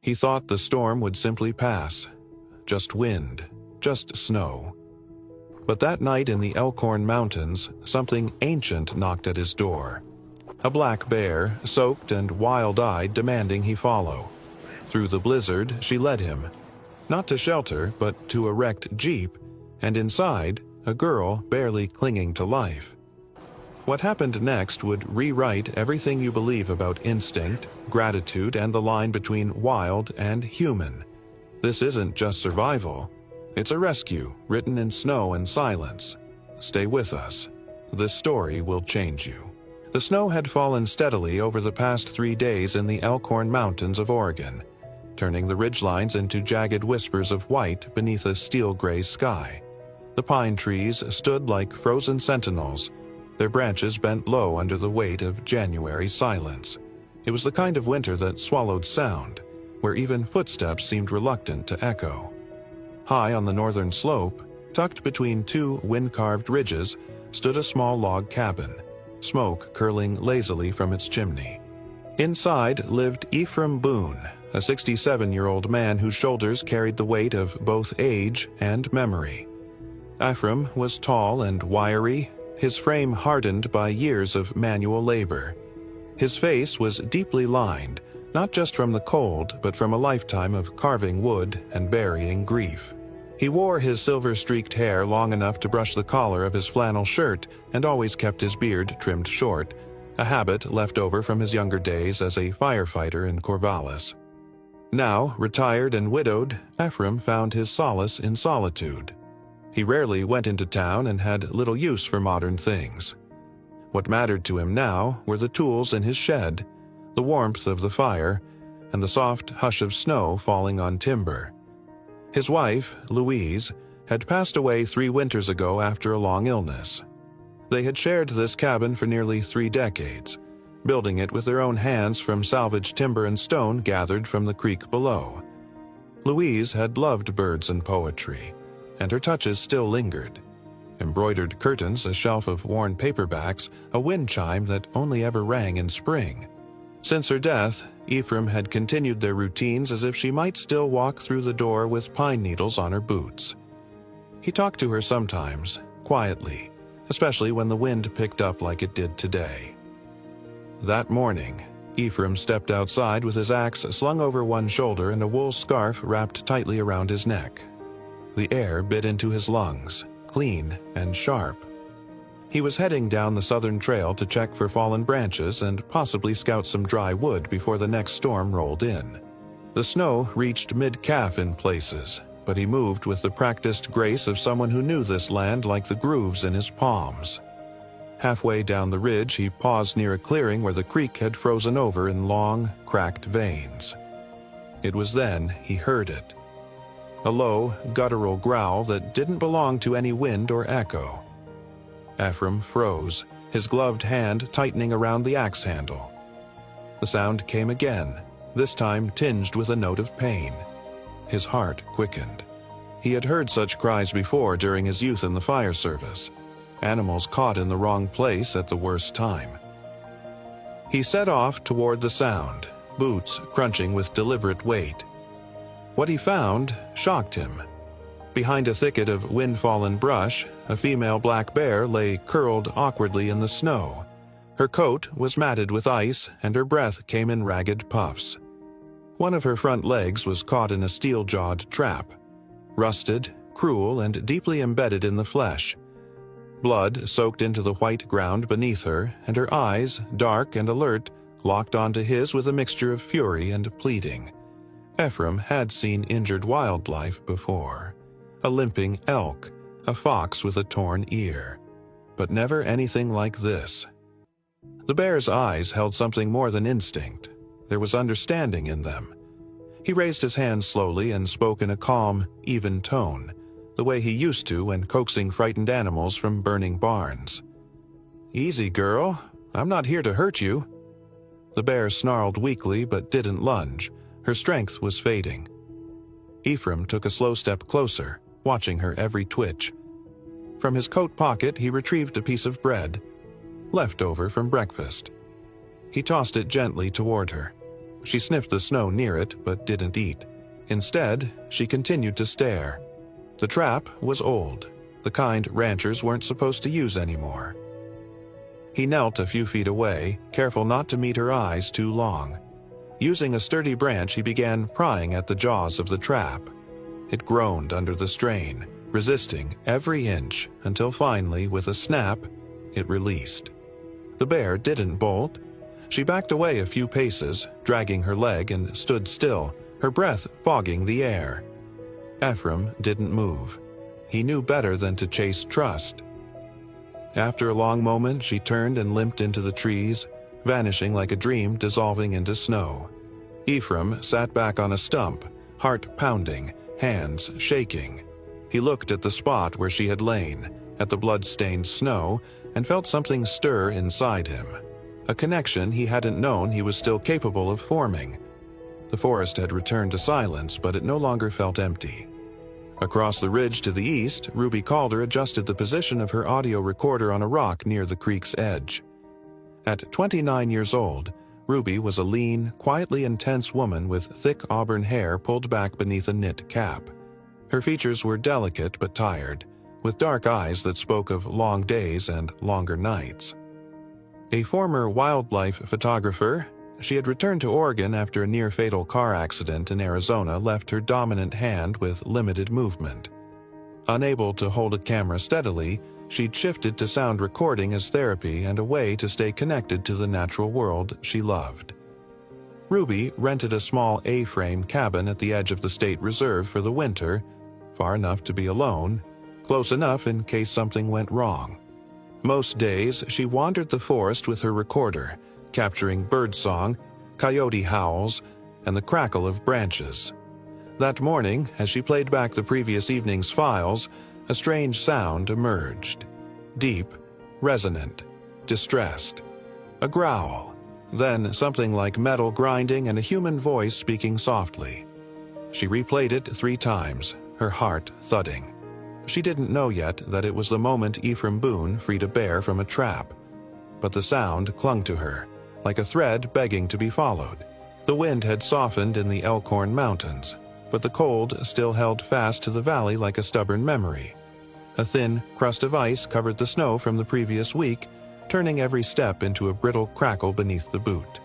He thought the storm would simply pass. Just wind, just snow. But that night in the Elkhorn Mountains, something ancient knocked at his door. A black bear, soaked and wild-eyed, demanding he follow. Through the blizzard, she led him. Not to shelter, but to a wrecked jeep, and inside, a girl barely clinging to life. What happened next would rewrite everything you believe about instinct, gratitude, and the line between wild and human. This isn't just survival. It's a rescue, written in snow and silence. Stay with us. This story will change you. The snow had fallen steadily over the past 3 days in the Elkhorn Mountains of Oregon, turning the ridgelines into jagged whispers of white beneath a steel-gray sky. The pine trees stood like frozen sentinels, their branches bent low under the weight of January silence. It was the kind of winter that swallowed sound, where even footsteps seemed reluctant to echo. High on the northern slope, tucked between 2 wind-carved ridges, stood a small log cabin, smoke curling lazily from its chimney. Inside lived Ephraim Boone, a 67-year-old man whose shoulders carried the weight of both age and memory. Ephraim was tall and wiry, his frame hardened by years of manual labor. His face was deeply lined, not just from the cold, but from a lifetime of carving wood and burying grief. He wore his silver-streaked hair long enough to brush the collar of his flannel shirt and always kept his beard trimmed short, a habit left over from his younger days as a firefighter in Corvallis. Now, retired and widowed, Ephraim found his solace in solitude. He rarely went into town and had little use for modern things. What mattered to him now were the tools in his shed, the warmth of the fire, and the soft hush of snow falling on timber. His wife, Louise, had passed away 3 winters ago after a long illness. They had shared this cabin for nearly 3 decades, building it with their own hands from salvaged timber and stone gathered from the creek below. Louise had loved birds and poetry, and her touches still lingered. Embroidered curtains, a shelf of worn paperbacks, a wind chime that only ever rang in spring. Since her death, Ephraim had continued their routines as if she might still walk through the door with pine needles on her boots. He talked to her sometimes, quietly, especially when the wind picked up like it did today. That morning, Ephraim stepped outside with his axe slung over one shoulder and a wool scarf wrapped tightly around his neck. The air bit into his lungs, clean and sharp. He was heading down the southern trail to check for fallen branches and possibly scout some dry wood before the next storm rolled in. The snow reached mid-calf in places, but he moved with the practiced grace of someone who knew this land like the grooves in his palms. Halfway down the ridge, he paused near a clearing where the creek had frozen over in long, cracked veins. It was then he heard it. A low, guttural growl that didn't belong to any wind or echo. Ephraim froze, his gloved hand tightening around the axe handle. The sound came again, this time tinged with a note of pain. His heart quickened. He had heard such cries before during his youth in the fire service. Animals caught in the wrong place at the worst time. He set off toward the sound, boots crunching with deliberate weight. What he found shocked him. Behind a thicket of wind-fallen brush, a female black bear lay curled awkwardly in the snow. Her coat was matted with ice, and her breath came in ragged puffs. One of her front legs was caught in a steel-jawed trap, rusted, cruel, and deeply embedded in the flesh. Blood soaked into the white ground beneath her, and her eyes, dark and alert, locked onto his with a mixture of fury and pleading. Ephraim had seen injured wildlife before. A limping elk, a fox with a torn ear. But never anything like this. The bear's eyes held something more than instinct. There was understanding in them. He raised his hand slowly and spoke in a calm, even tone, the way he used to when coaxing frightened animals from burning barns. "Easy, girl. I'm not here to hurt you." The bear snarled weakly but didn't lunge. Her strength was fading. Ephraim took a slow step closer, watching her every twitch. From his coat pocket he retrieved a piece of bread, leftover from breakfast. He tossed it gently toward her. She sniffed the snow near it, but didn't eat. Instead, she continued to stare. The trap was old, the kind ranchers weren't supposed to use anymore. He knelt a few feet away, careful not to meet her eyes too long. Using a sturdy branch, he began prying at the jaws of the trap. It groaned under the strain, resisting every inch, until finally, with a snap, it released. The bear didn't bolt. She backed away a few paces, dragging her leg, and stood still, her breath fogging the air. Ephraim didn't move. He knew better than to chase trust. After a long moment, she turned and limped into the trees, vanishing like a dream dissolving into snow. Ephraim sat back on a stump, heart pounding, hands shaking. He looked at the spot where she had lain, at the blood-stained snow, and felt something stir inside him. A connection he hadn't known he was still capable of forming. The forest had returned to silence, but it no longer felt empty. Across the ridge to the east, Ruby Calder adjusted the position of her audio recorder on a rock near the creek's edge. At 29 years old, Ruby was a lean, quietly intense woman with thick auburn hair pulled back beneath a knit cap. Her features were delicate but tired, with dark eyes that spoke of long days and longer nights. A former wildlife photographer, she had returned to Oregon after a near-fatal car accident in Arizona left her dominant hand with limited movement. Unable to hold a camera steadily, she'd shifted to sound recording as therapy and a way to stay connected to the natural world she loved. Ruby rented a small A-frame cabin at the edge of the state reserve for the winter, far enough to be alone, close enough in case something went wrong. Most days, she wandered the forest with her recorder, capturing birdsong, coyote howls, and the crackle of branches. That morning, as she played back the previous evening's files, a strange sound emerged. Deep, resonant, distressed. A growl, then something like metal grinding and a human voice speaking softly. She replayed it 3 times, her heart thudding. She didn't know yet that it was the moment Ephraim Boone freed a bear from a trap. But the sound clung to her, like a thread begging to be followed. The wind had softened in the Elkhorn Mountains, but the cold still held fast to the valley like a stubborn memory. A thin crust of ice covered the snow from the previous week, turning every step into a brittle crackle beneath the boot.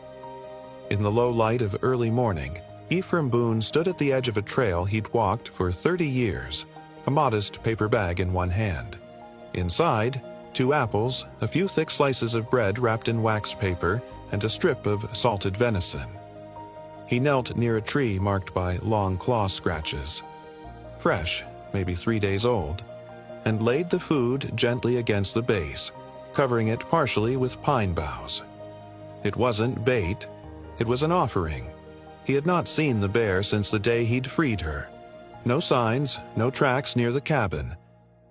In the low light of early morning, Ephraim Boone stood at the edge of a trail he'd walked for 30 years, a modest paper bag in one hand. Inside, 2 apples, a few thick slices of bread wrapped in wax paper, and a strip of salted venison. He knelt near a tree marked by long claw scratches. Fresh, maybe 3 days old, and laid the food gently against the base, covering it partially with pine boughs. It wasn't bait, it was an offering. He had not seen the bear since the day he'd freed her. No signs, no tracks near the cabin,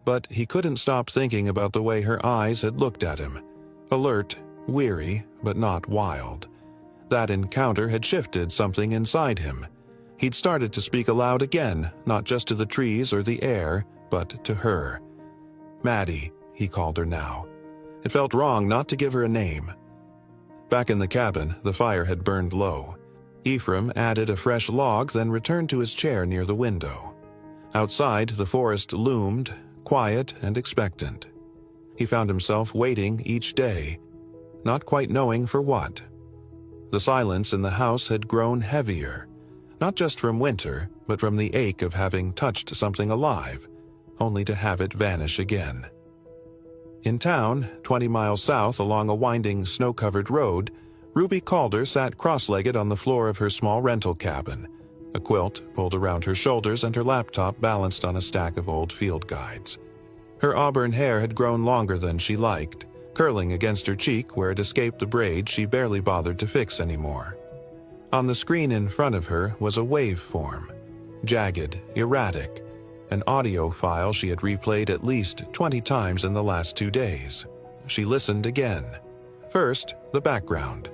but he couldn't stop thinking about the way her eyes had looked at him. Alert, weary, but not wild. That encounter had shifted something inside him. He'd started to speak aloud again, not just to the trees or the air, but to her. Maddie, he called her now. It felt wrong not to give her a name. Back in the cabin, the fire had burned low. Ephraim added a fresh log, then returned to his chair near the window. Outside, the forest loomed, quiet and expectant. He found himself waiting each day, not quite knowing for what. The silence in the house had grown heavier, not just from winter, but from the ache of having touched something alive, only to have it vanish again. In town, 20 miles south along a winding snow-covered road, Ruby Calder sat cross-legged on the floor of her small rental cabin, a quilt pulled around her shoulders and her laptop balanced on a stack of old field guides. Her auburn hair had grown longer than she liked, curling against her cheek where it escaped the braid she barely bothered to fix anymore. On the screen in front of her was a waveform, jagged, erratic, an audio file she had replayed at least 20 times in the last 2 days. She listened again. First, the background.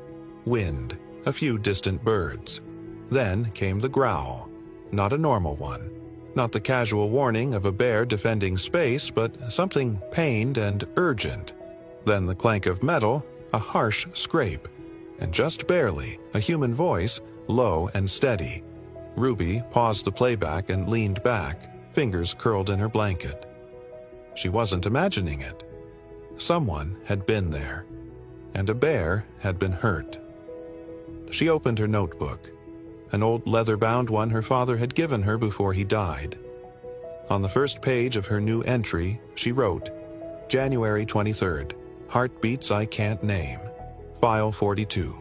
Wind, a few distant birds. Then came the growl. Not a normal one. Not the casual warning of a bear defending space, but something pained and urgent. Then the clank of metal, a harsh scrape. And just barely, a human voice, low and steady. Ruby paused the playback and leaned back, fingers curled in her blanket. She wasn't imagining it. Someone had been there, and a bear had been hurt. She opened her notebook, an old leather-bound one her father had given her before he died. On the first page of her new entry, she wrote, January 23rd, Heartbeats I Can't Name, File 42.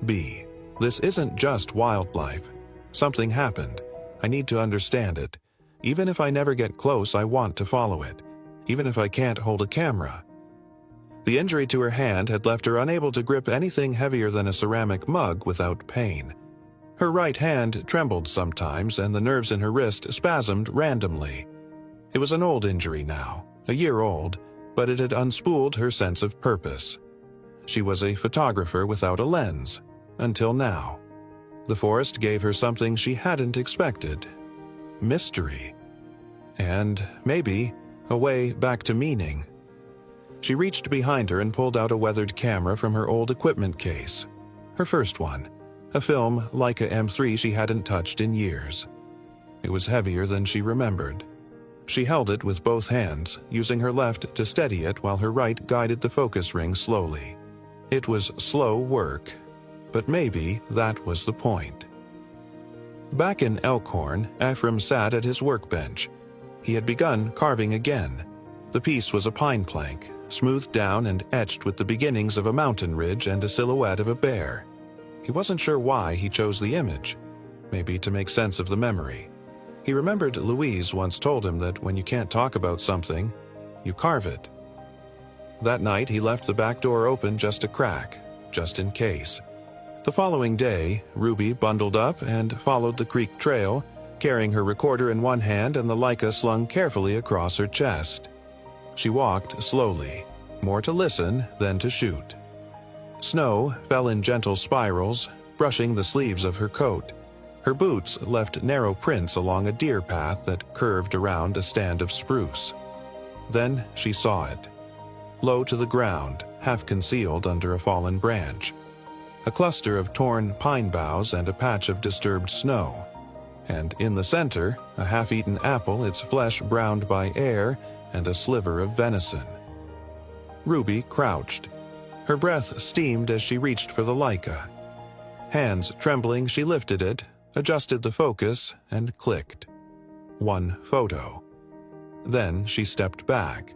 B. This isn't just wildlife. Something happened. I need to understand it. Even if I never get close, I want to follow it. Even if I can't hold a camera. The injury to her hand had left her unable to grip anything heavier than a ceramic mug without pain. Her right hand trembled sometimes, and the nerves in her wrist spasmed randomly. It was an old injury now, a year old, but it had unspooled her sense of purpose. She was a photographer without a lens, until now. The forest gave her something she hadn't expected. Mystery. And, maybe, a way back to meaning. She reached behind her and pulled out a weathered camera from her old equipment case. Her first one, a film Leica M3 she hadn't touched in years. It was heavier than she remembered. She held it with both hands, using her left to steady it while her right guided the focus ring slowly. It was slow work, but maybe that was the point. Back in Elkhorn, Ephraim sat at his workbench. He had begun carving again. The piece was a pine plank, smoothed down and etched with the beginnings of a mountain ridge and a silhouette of a bear. He wasn't sure why he chose the image. Maybe to make sense of the memory. He remembered Louise once told him that when you can't talk about something, you carve it. That night he left the back door open just a crack, just in case. The following day, Ruby bundled up and followed the creek trail, carrying her recorder in one hand and the Leica slung carefully across her chest. She walked slowly, more to listen than to shoot. Snow fell in gentle spirals, brushing the sleeves of her coat. Her boots left narrow prints along a deer path that curved around a stand of spruce. Then she saw it. Low to the ground, half concealed under a fallen branch. A cluster of torn pine boughs and a patch of disturbed snow. And in the center, a half-eaten apple, its flesh browned by air, and a sliver of venison. Ruby crouched. Her breath steamed as she reached for the Leica. Hands trembling, she lifted it, adjusted the focus, and clicked. One photo. Then she stepped back.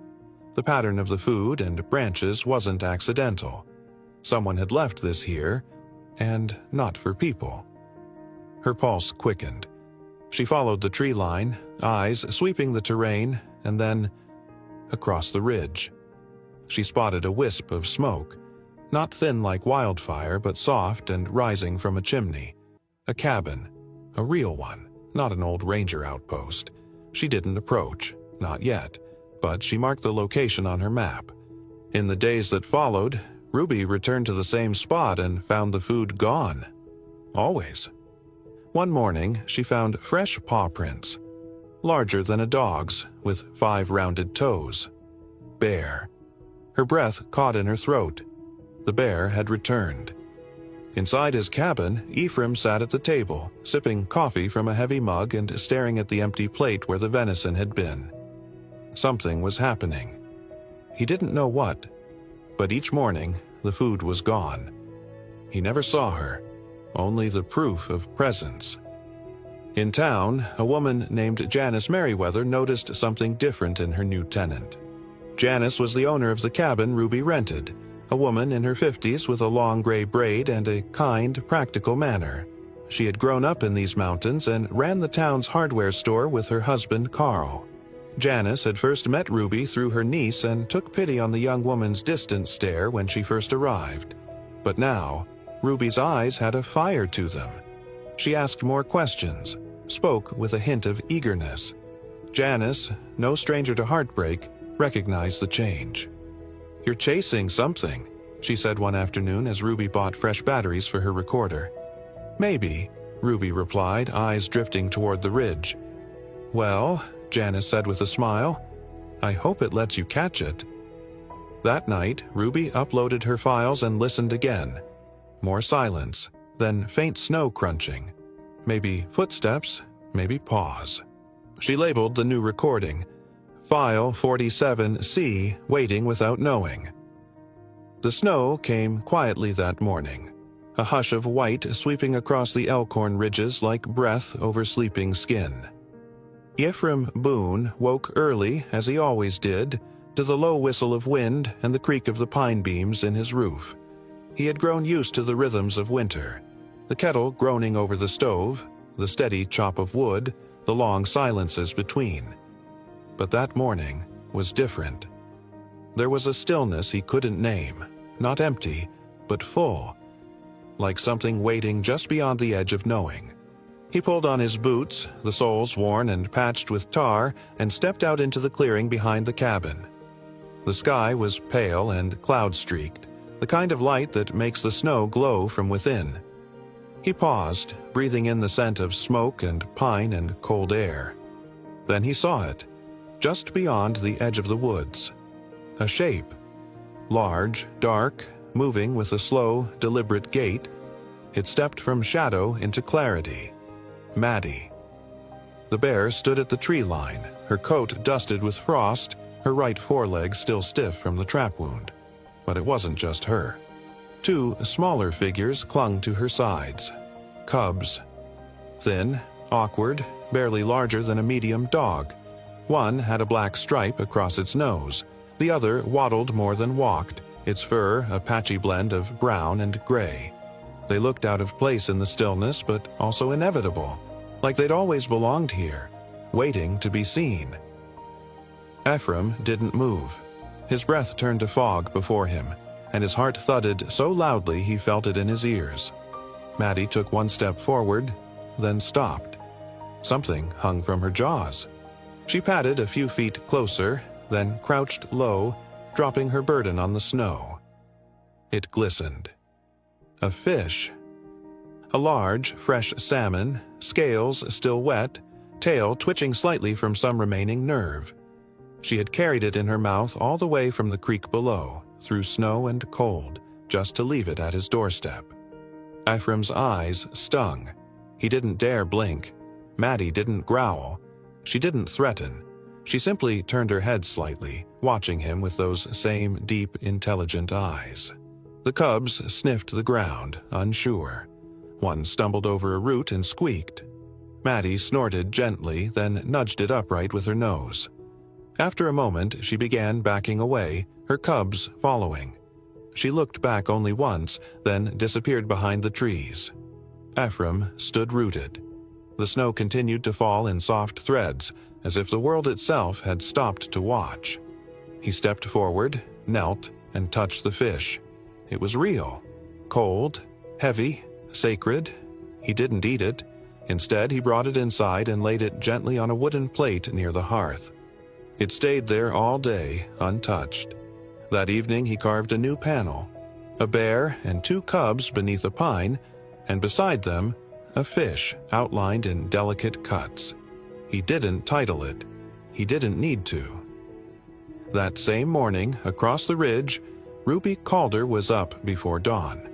The pattern of the food and branches wasn't accidental. Someone had left this here, and not for people. Her pulse quickened. She followed the tree line, eyes sweeping the terrain, and then across the ridge. She spotted a wisp of smoke, not thin like wildfire, but soft and rising from a chimney. A cabin, a real one, not an old ranger outpost. She didn't approach, not yet, but she marked the location on her map. In the days that followed, Ruby returned to the same spot and found the food gone. Always. One morning, she found fresh paw prints, larger than a dog's, with 5 rounded toes. Bear. Her breath caught in her throat. The bear had returned. Inside his cabin, Ephraim sat at the table, sipping coffee from a heavy mug and staring at the empty plate where the venison had been. Something was happening. He didn't know what, but each morning, the food was gone. He never saw her, only the proof of presence. In town, a woman named Janice Merriweather noticed something different in her new tenant. Janice was the owner of the cabin Ruby rented, a woman in her 50s with a long gray braid and a kind, practical manner. She had grown up in these mountains and ran the town's hardware store with her husband, Carl. Janice had first met Ruby through her niece and took pity on the young woman's distant stare when she first arrived. But now, Ruby's eyes had a fire to them. She asked more questions, spoke with a hint of eagerness. Janice, no stranger to heartbreak, recognized the change. "You're chasing something," she said one afternoon as Ruby bought fresh batteries for her recorder. "Maybe," Ruby replied, eyes drifting toward the ridge. "Well," Janice said with a smile, "I hope it lets you catch it." That night, Ruby uploaded her files and listened again. More silence, then faint snow crunching. Maybe footsteps, maybe paws. She labeled the new recording, File 47C, waiting without knowing. The snow came quietly that morning, a hush of white sweeping across the Elkhorn ridges like breath over sleeping skin. Ephraim Boone woke early, as he always did, to the low whistle of wind and the creak of the pine beams in his roof. He had grown used to the rhythms of winter, the kettle groaning over the stove, the steady chop of wood, the long silences between. But that morning was different. There was a stillness he couldn't name, not empty, but full, like something waiting just beyond the edge of knowing. He pulled on his boots, the soles worn and patched with tar, and stepped out into the clearing behind the cabin. The sky was pale and cloud-streaked, the kind of light that makes the snow glow from within. He paused, breathing in the scent of smoke and pine and cold air. Then he saw it, just beyond the edge of the woods. A shape. Large, dark, moving with a slow, deliberate gait. It stepped from shadow into clarity. Maddie. The bear stood at the tree line, her coat dusted with frost, her right foreleg still stiff from the trap wound. But it wasn't just her. Two smaller figures clung to her sides. Cubs. Thin, awkward, barely larger than a medium dog. One had a black stripe across its nose. The other waddled more than walked, its fur a patchy blend of brown and gray. They looked out of place in the stillness, but also inevitable, like they'd always belonged here, waiting to be seen. Ephraim didn't move. His breath turned to fog before him, and his heart thudded so loudly he felt it in his ears. Maddie took one step forward, then stopped. Something hung from her jaws. She padded a few feet closer, then crouched low, dropping her burden on the snow. It glistened. A fish. A large, fresh salmon, scales still wet, tail twitching slightly from some remaining nerve. She had carried it in her mouth all the way from the creek below, through snow and cold, just to leave it at his doorstep. Ephraim's eyes stung. He didn't dare blink. Maddie didn't growl. She didn't threaten. She simply turned her head slightly, watching him with those same deep, intelligent eyes. The cubs sniffed the ground, unsure. One stumbled over a root and squeaked. Maddie snorted gently, then nudged it upright with her nose. After a moment, she began backing away, her cubs following. She looked back only once, then disappeared behind the trees. Ephraim stood rooted. The snow continued to fall in soft threads, as if the world itself had stopped to watch. He stepped forward, knelt, and touched the fish. It was real. Cold, heavy, sacred. He didn't eat it. Instead, he brought it inside and laid it gently on a wooden plate near the hearth. It stayed there all day, untouched. That evening he carved a new panel. A bear and two cubs beneath a pine, and beside them, a fish outlined in delicate cuts. He didn't title it. He didn't need to. That same morning, across the ridge, Ruby Calder was up before dawn.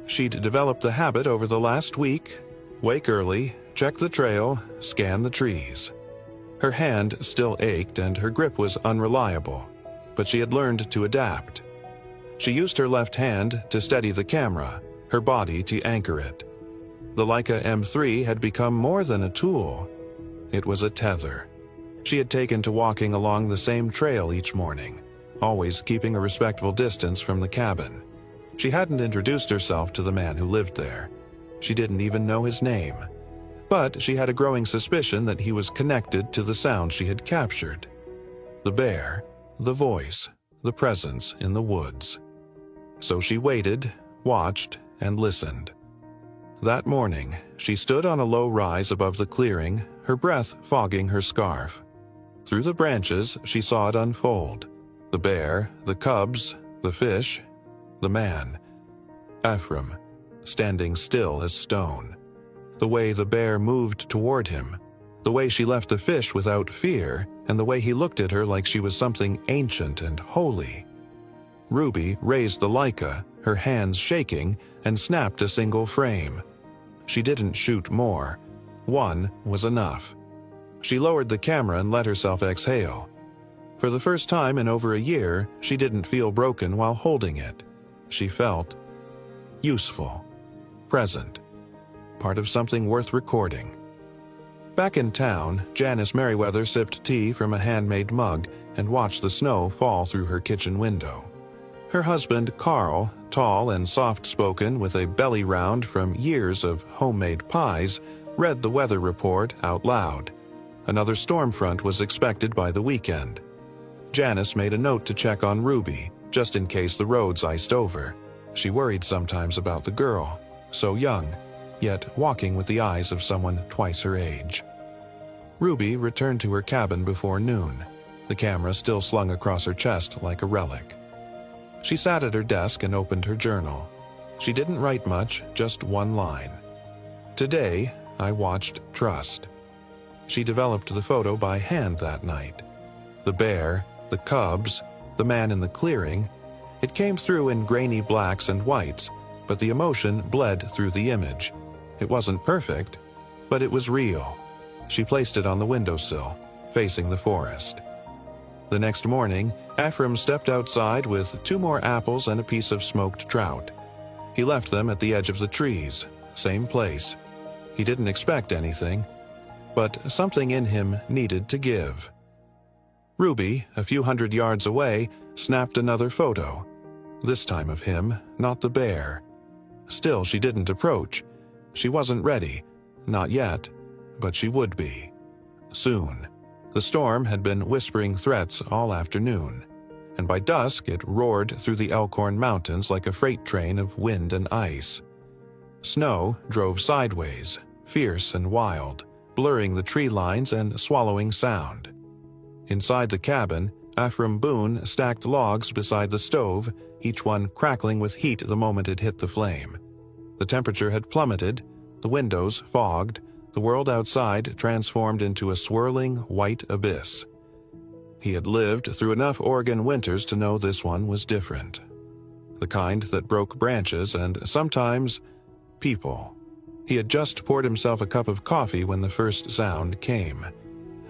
She'd developed the habit over the last week: wake early, check the trail, scan the trees. Her hand still ached and her grip was unreliable, but she had learned to adapt. She used her left hand to steady the camera, her body to anchor it. The Leica M3 had become more than a tool. It was a tether. She had taken to walking along the same trail each morning, always keeping a respectful distance from the cabin. She hadn't introduced herself to the man who lived there. She didn't even know his name. But she had a growing suspicion that he was connected to the sound she had captured. The bear, the voice, the presence in the woods. So she waited, watched, and listened. That morning, she stood on a low rise above the clearing, her breath fogging her scarf. Through the branches, she saw it unfold. The bear, the cubs, the fish, the man. Ephraim, standing still as stone. The way the bear moved toward him, the way she left the fish without fear, and the way he looked at her like she was something ancient and holy. Ruby raised the Leica, her hands shaking, and snapped a single frame. She didn't shoot more. One was enough. She lowered the camera and let herself exhale. For the first time in over a year, she didn't feel broken while holding it. She felt useful, present, part of something worth recording. Back in town, Janice Merriweather sipped tea from a handmade mug and watched the snow fall through her kitchen window. Her husband, Carl, tall and soft-spoken with a belly round from years of homemade pies, read the weather report out loud. Another storm front was expected by the weekend. Janice made a note to check on Ruby, just in case the roads iced over. She worried sometimes about the girl, so young, yet walking with the eyes of someone twice her age. Ruby returned to her cabin before noon, the camera still slung across her chest like a relic. She sat at her desk and opened her journal. She didn't write much, just one line. "Today, I watched Trust." She developed the photo by hand that night. The bear, the cubs, the man in the clearing. It came through in grainy blacks and whites, but the emotion bled through the image. It wasn't perfect, but it was real. She placed it on the windowsill, facing the forest. The next morning, Ephraim stepped outside with 2 more apples and a piece of smoked trout. He left them at the edge of the trees, same place. He didn't expect anything, but something in him needed to give. Ruby, a few hundred yards away, snapped another photo, this time of him, not the bear. Still, she didn't approach. She wasn't ready, not yet, but she would be. Soon. The storm had been whispering threats all afternoon, and by dusk it roared through the Elkhorn Mountains like a freight train of wind and ice. Snow drove sideways, fierce and wild, blurring the tree lines and swallowing sound. Inside the cabin, Ephraim Boone stacked logs beside the stove, each one crackling with heat the moment it hit the flame. The temperature had plummeted, the windows fogged, the world outside transformed into a swirling white abyss. He had lived through enough Oregon winters to know this one was different. The kind that broke branches and sometimes people. He had just poured himself a cup of coffee when the first sound came.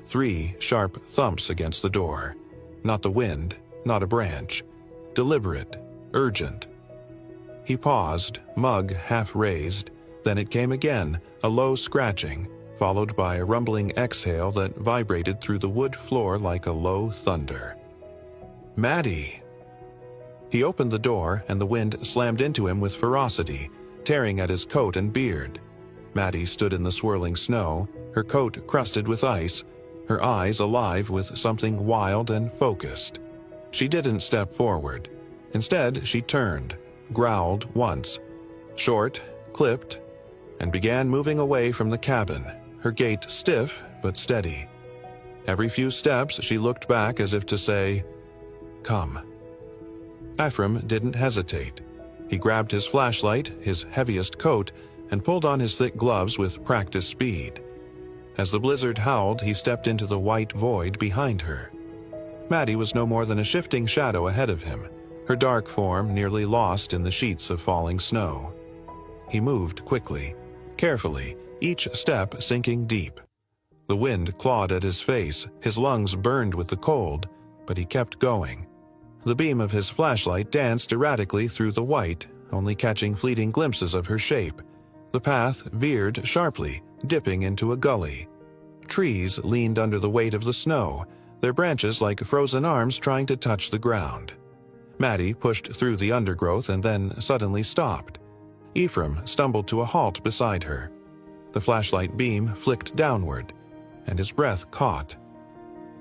3 sharp thumps against the door. Not the wind, not a branch. Deliberate, urgent. He paused, mug half raised. Then it came again, a low scratching, followed by a rumbling exhale that vibrated through the wood floor like a low thunder. "Maddie!" He opened the door, and the wind slammed into him with ferocity, tearing at his coat and beard. Maddie stood in the swirling snow, her coat crusted with ice, her eyes alive with something wild and focused. She didn't step forward. Instead, she turned, growled once, short, clipped, and began moving away from the cabin, her gait stiff but steady. Every few steps she looked back as if to say, "Come." Ephraim didn't hesitate. He grabbed his flashlight, his heaviest coat, and pulled on his thick gloves with practiced speed. As the blizzard howled, he stepped into the white void behind her. Maddie was no more than a shifting shadow ahead of him, her dark form nearly lost in the sheets of falling snow. He moved quickly, carefully, each step sinking deep. The wind clawed at his face, his lungs burned with the cold, but he kept going. The beam of his flashlight danced erratically through the white, only catching fleeting glimpses of her shape. The path veered sharply, dipping into a gully. Trees leaned under the weight of the snow, their branches like frozen arms trying to touch the ground. Maddie pushed through the undergrowth and then suddenly stopped. Ephraim stumbled to a halt beside her. The flashlight beam flicked downward, and his breath caught.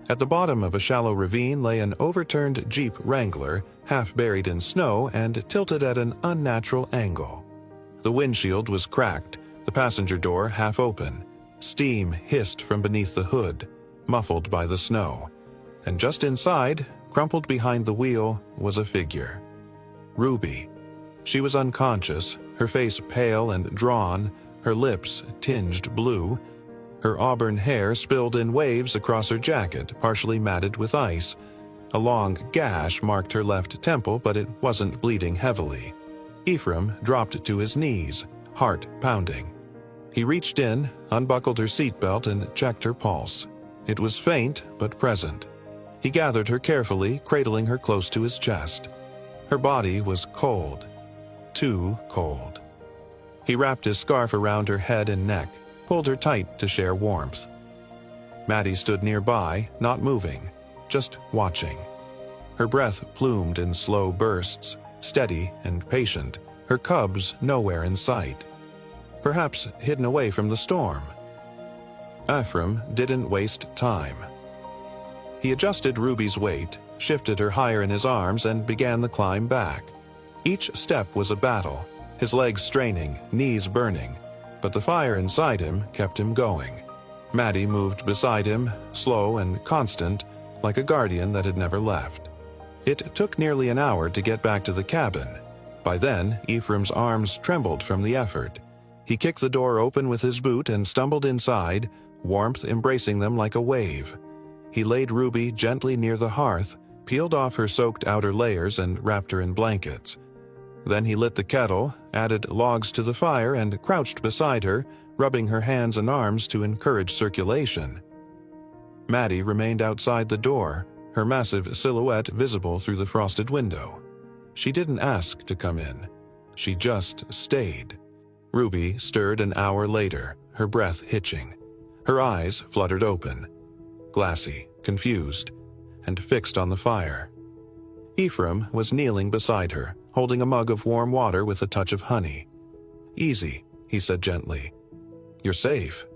At the bottom of a shallow ravine lay an overturned Jeep Wrangler, half buried in snow and tilted at an unnatural angle. The windshield was cracked, the passenger door half open. Steam hissed from beneath the hood, muffled by the snow. And just inside, crumpled behind the wheel, was a figure. Ruby. She was unconscious, her face pale and drawn, her lips tinged blue. Her auburn hair spilled in waves across her jacket, partially matted with ice. A long gash marked her left temple, but it wasn't bleeding heavily. Ephraim dropped to his knees, heart pounding. He reached in, unbuckled her seatbelt, and checked her pulse. It was faint, but present. He gathered her carefully, cradling her close to his chest. Her body was cold. Too cold. He wrapped his scarf around her head and neck, pulled her tight to share warmth. Maddie stood nearby, not moving, just watching. Her breath plumed in slow bursts, steady and patient, her cubs nowhere in sight. Perhaps hidden away from the storm. Ephraim didn't waste time. He adjusted Ruby's weight, shifted her higher in his arms, and began the climb back. Each step was a battle, his legs straining, knees burning, but the fire inside him kept him going. Maddie moved beside him, slow and constant, like a guardian that had never left. It took nearly an hour to get back to the cabin. By then, Ephraim's arms trembled from the effort. He kicked the door open with his boot and stumbled inside, warmth embracing them like a wave. He laid Ruby gently near the hearth, peeled off her soaked outer layers, and wrapped her in blankets. Then he lit the kettle, added logs to the fire, and crouched beside her, rubbing her hands and arms to encourage circulation. Maddie remained outside the door, her massive silhouette visible through the frosted window. She didn't ask to come in. She just stayed. Ruby stirred an hour later, her breath hitching. Her eyes fluttered open, glassy, confused, and fixed on the fire. Ephraim was kneeling beside her, holding a mug of warm water with a touch of honey. "Easy," he said gently. "You're safe."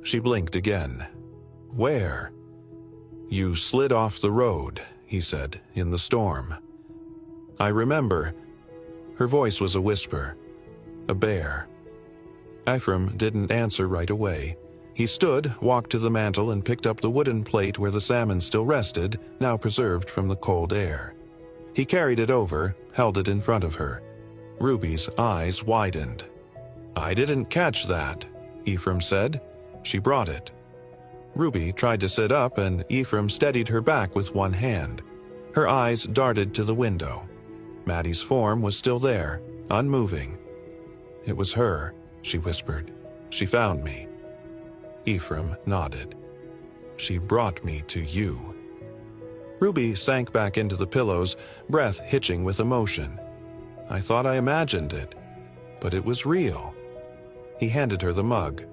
She blinked again. "Where?" "You slid off the road," he said, "in the storm." "I remember." Her voice was a whisper. "A bear." Ephraim didn't answer right away. He stood, walked to the mantel, and picked up the wooden plate where the salmon still rested, now preserved from the cold air. He carried it over, held it in front of her. Ruby's eyes widened. "I didn't catch that," Ephraim said. "She brought it." Ruby tried to sit up, and Ephraim steadied her back with one hand. Her eyes darted to the window. Maddie's form was still there, unmoving. "It was her," she whispered. "She found me." Ephraim nodded. "She brought me to you." Ruby sank back into the pillows, breath hitching with emotion. "I thought I imagined it, but it was real." He handed her the mug.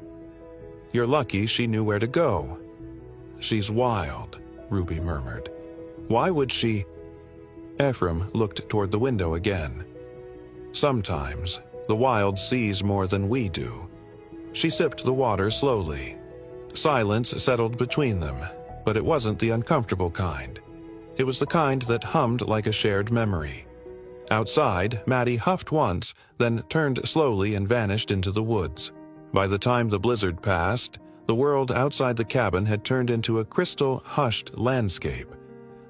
"You're lucky she knew where to go." "She's wild," Ruby murmured. "Why would she—" Ephraim looked toward the window again. "Sometimes, the wild sees more than we do." She sipped the water slowly. Silence settled between them, but it wasn't the uncomfortable kind. It was the kind that hummed like a shared memory. Outside, Maddie huffed once, then turned slowly and vanished into the woods. By the time the blizzard passed, the world outside the cabin had turned into a crystal, hushed landscape.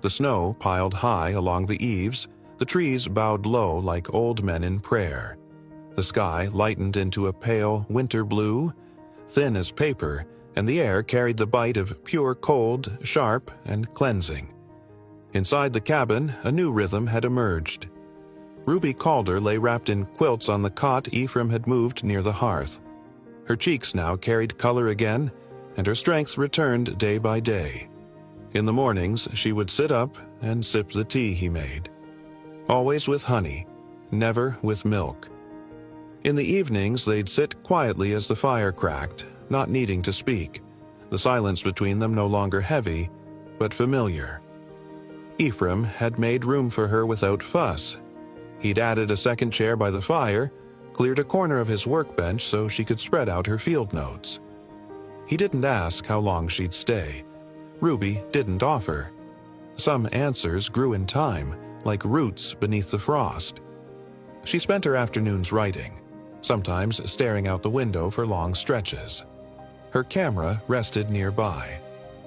The snow piled high along the eaves, the trees bowed low like old men in prayer. The sky lightened into a pale winter blue, thin as paper, and the air carried the bite of pure cold, sharp and cleansing. Inside the cabin, a new rhythm had emerged. Ruby Calder lay wrapped in quilts on the cot Ephraim had moved near the hearth. Her cheeks now carried color again, and her strength returned day by day. In the mornings, she would sit up and sip the tea he made. Always with honey, never with milk. In the evenings, they'd sit quietly as the fire cracked, not needing to speak, the silence between them no longer heavy, but familiar. Ephraim had made room for her without fuss. He'd added a second chair by the fire, cleared a corner of his workbench so she could spread out her field notes. He didn't ask how long she'd stay. Ruby didn't offer. Some answers grew in time, like roots beneath the frost. She spent her afternoons writing, sometimes staring out the window for long stretches. Her camera rested nearby.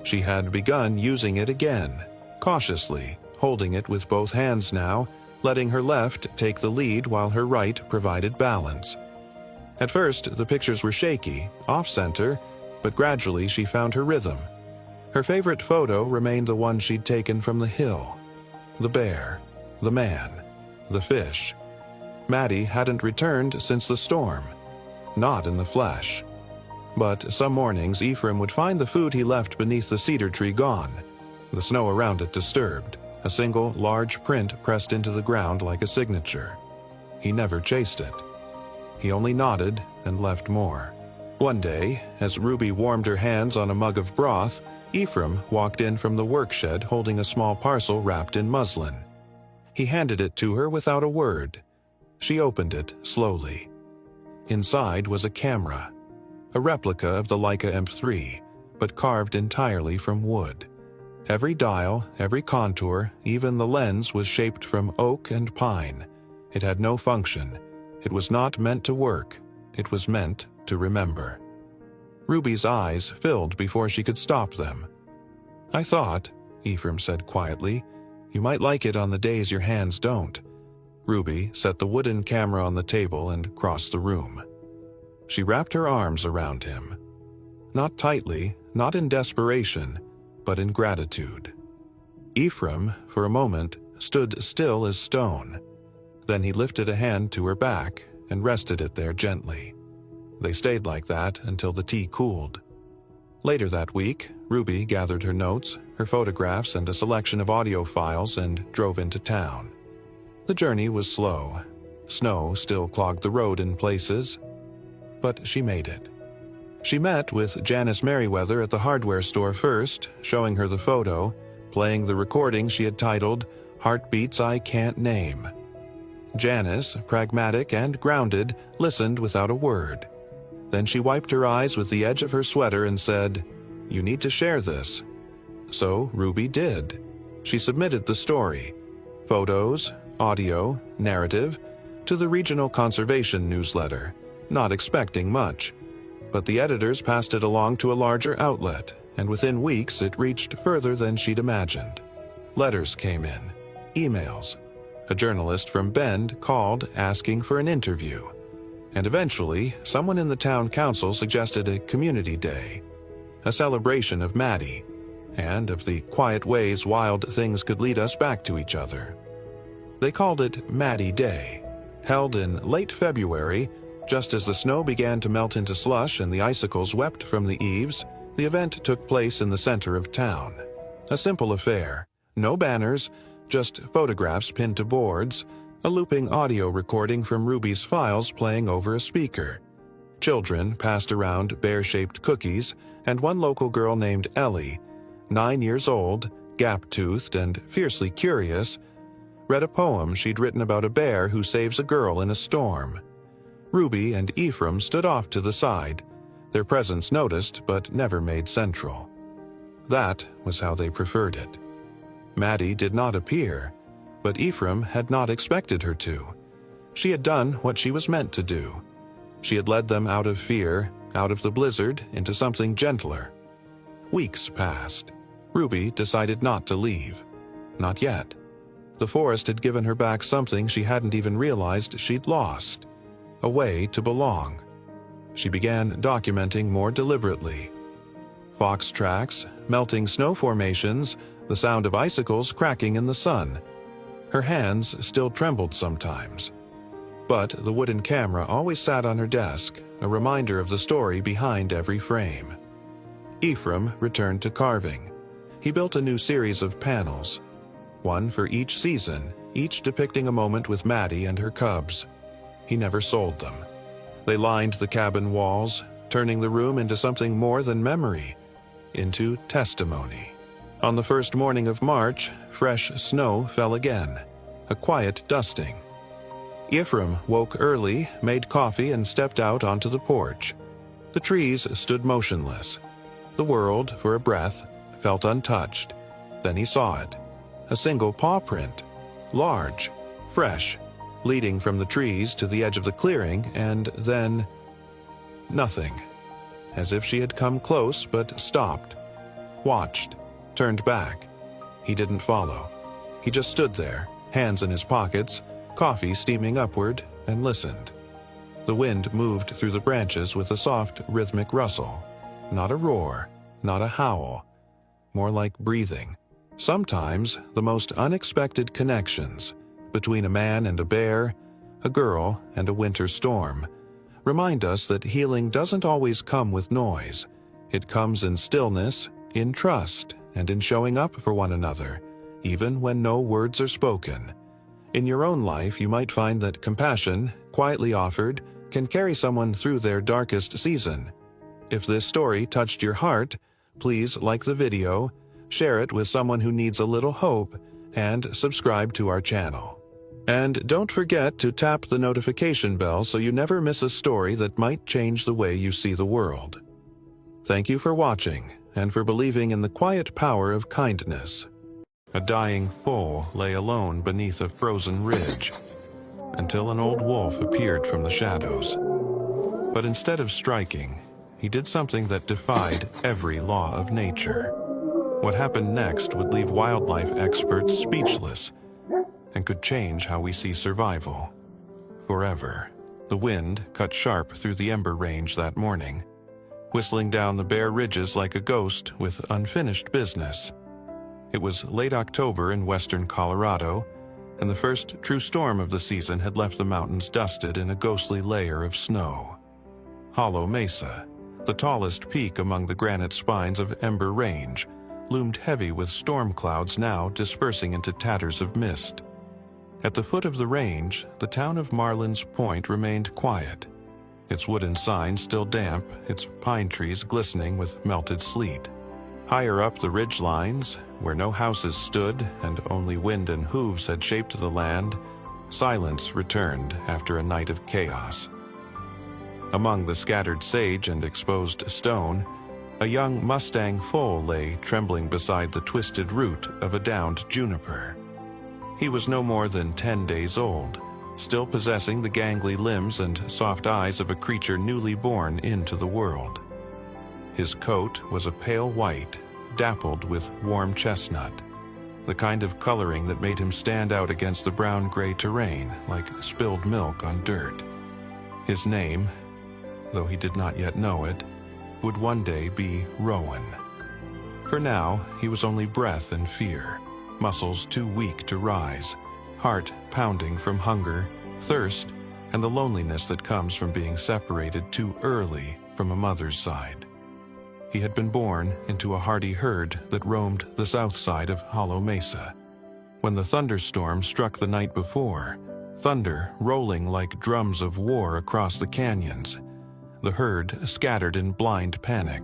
She had begun using it again, cautiously, holding it with both hands now, letting her left take the lead while her right provided balance. At first, the pictures were shaky, off-center, but gradually she found her rhythm. Her favorite photo remained the one she'd taken from the hill. The bear, the man, the fish. Maddie hadn't returned since the storm. not in the flesh. But some mornings Ephraim would find the food he left beneath the cedar tree gone, the snow around it disturbed, a single large print pressed into the ground like a signature. He never chased it. He only nodded and left more. One day, as Ruby warmed her hands on a mug of broth, Ephraim walked in from the workshed holding a small parcel wrapped in muslin. He handed it to her without a word. She opened it slowly. Inside was a camera, a replica of the Leica M3, but carved entirely from wood. Every dial, every contour, even the lens was shaped from oak and pine. It had no function. It was not meant to work. It was meant to remember. Ruby's eyes filled before she could stop them. "I thought," Ephraim said quietly, "you might like it on the days your hands don't." Ruby set the wooden camera on the table and crossed the room. She wrapped her arms around him. Not tightly, not in desperation, but in gratitude. Ephraim, for a moment, stood still as stone. Then he lifted a hand to her back and rested it there gently. They stayed like that until the tea cooled. Later that week, Ruby gathered her notes, her photographs, and a selection of audio files and drove into town. The journey was slow. Snow still clogged the road in places, but she made it. She met with Janice Merriweather at the hardware store first, showing her the photo, playing the recording she had titled "Heartbeats I Can't Name." Janice, pragmatic and grounded, listened without a word. Then she wiped her eyes with the edge of her sweater and said, "You need to share this." So Ruby did. She submitted the story, photos, audio, narrative, to the regional conservation newsletter, not expecting much. But the editors passed it along to a larger outlet, and within weeks it reached further than she'd imagined. Letters came in, emails. A journalist from Bend called asking for an interview. And eventually, someone in the town council suggested a community day, a celebration of Maddie, and of the quiet ways wild things could lead us back to each other. They called it Maddie Day, held in late February. Just as the snow began to melt into slush and the icicles wept from the eaves, the event took place in the center of town. A simple affair, no banners, just photographs pinned to boards, a looping audio recording from Ruby's files playing over a speaker. Children passed around bear-shaped cookies, and one local girl named Ellie, 9 years old, gap-toothed and fiercely curious, read a poem she'd written about a bear who saves a girl in a storm. Ruby and Ephraim stood off to the side, their presence noticed but never made central. That was how they preferred it. Maddie did not appear, but Ephraim had not expected her to. She had done what she was meant to do. She had led them out of fear, out of the blizzard, into something gentler. Weeks passed. Ruby decided not to leave. Not yet. The forest had given her back something she hadn't even realized she'd lost. A way to belong. She began documenting more deliberately. Fox tracks, melting snow formations, the sound of icicles cracking in the sun. Her hands still trembled sometimes. But the wooden camera always sat on her desk, a reminder of the story behind every frame. Ephraim returned to carving. He built a new series of panels, one for each season, each depicting a moment with Maddie and her cubs. He never sold them. They lined the cabin walls, turning the room into something more than memory, into testimony. On the first morning of March, fresh snow fell again, a quiet dusting. Ephraim woke early, made coffee, and stepped out onto the porch. The trees stood motionless. The world, for a breath, felt untouched. Then he saw it. A single paw print, large, fresh, leading from the trees to the edge of the clearing, and then nothing. As if she had come close but stopped, watched, turned back. He didn't follow. He just stood there, hands in his pockets, coffee steaming upward, and listened. The wind moved through the branches with a soft, rhythmic rustle. Not a roar, not a howl. More like breathing. Sometimes the most unexpected connections, between a man and a bear, a girl and a winter storm, remind us that healing doesn't always come with noise. It comes in stillness, in trust, and in showing up for one another, even when no words are spoken. In your own life, you might find that compassion, quietly offered, can carry someone through their darkest season. If this story touched your heart, please like the video, share it with someone who needs a little hope, and subscribe to our channel. And don't forget to tap the notification bell so you never miss a story that might change the way you see the world. Thank you for watching and for believing in the quiet power of kindness. A dying foal lay alone beneath a frozen ridge, until an old wolf appeared from the shadows. But instead of striking, he did something that defied every law of nature. What happened next would leave wildlife experts speechless and could change how we see survival forever. The wind cut sharp through the Ember Range that morning, whistling down the bare ridges like a ghost with unfinished business. It was late October in western Colorado, and the first true storm of the season had left the mountains dusted in a ghostly layer of snow. Hollow Mesa, the tallest peak among the granite spines of Ember Range, loomed heavy with storm clouds now dispersing into tatters of mist. At the foot of the range, the town of Marlin's Point remained quiet, its wooden signs still damp, its pine trees glistening with melted sleet. Higher up the ridge lines, where no houses stood and only wind and hooves had shaped the land, silence returned after a night of chaos. Among the scattered sage and exposed stone, a young Mustang foal lay trembling beside the twisted root of a downed juniper. He was no more than 10 days old, still possessing the gangly limbs and soft eyes of a creature newly born into the world. His coat was a pale white, dappled with warm chestnut, the kind of coloring that made him stand out against the brown-gray terrain like spilled milk on dirt. His name, though he did not yet know it, would one day be Rowan. For now, he was only breath and fear, muscles too weak to rise, heart pounding from hunger, thirst, and the loneliness that comes from being separated too early from a mother's side. He had been born into a hardy herd that roamed the south side of Hollow Mesa. When the thunderstorm struck the night before, thunder rolling like drums of war across the canyons, the herd scattered in blind panic.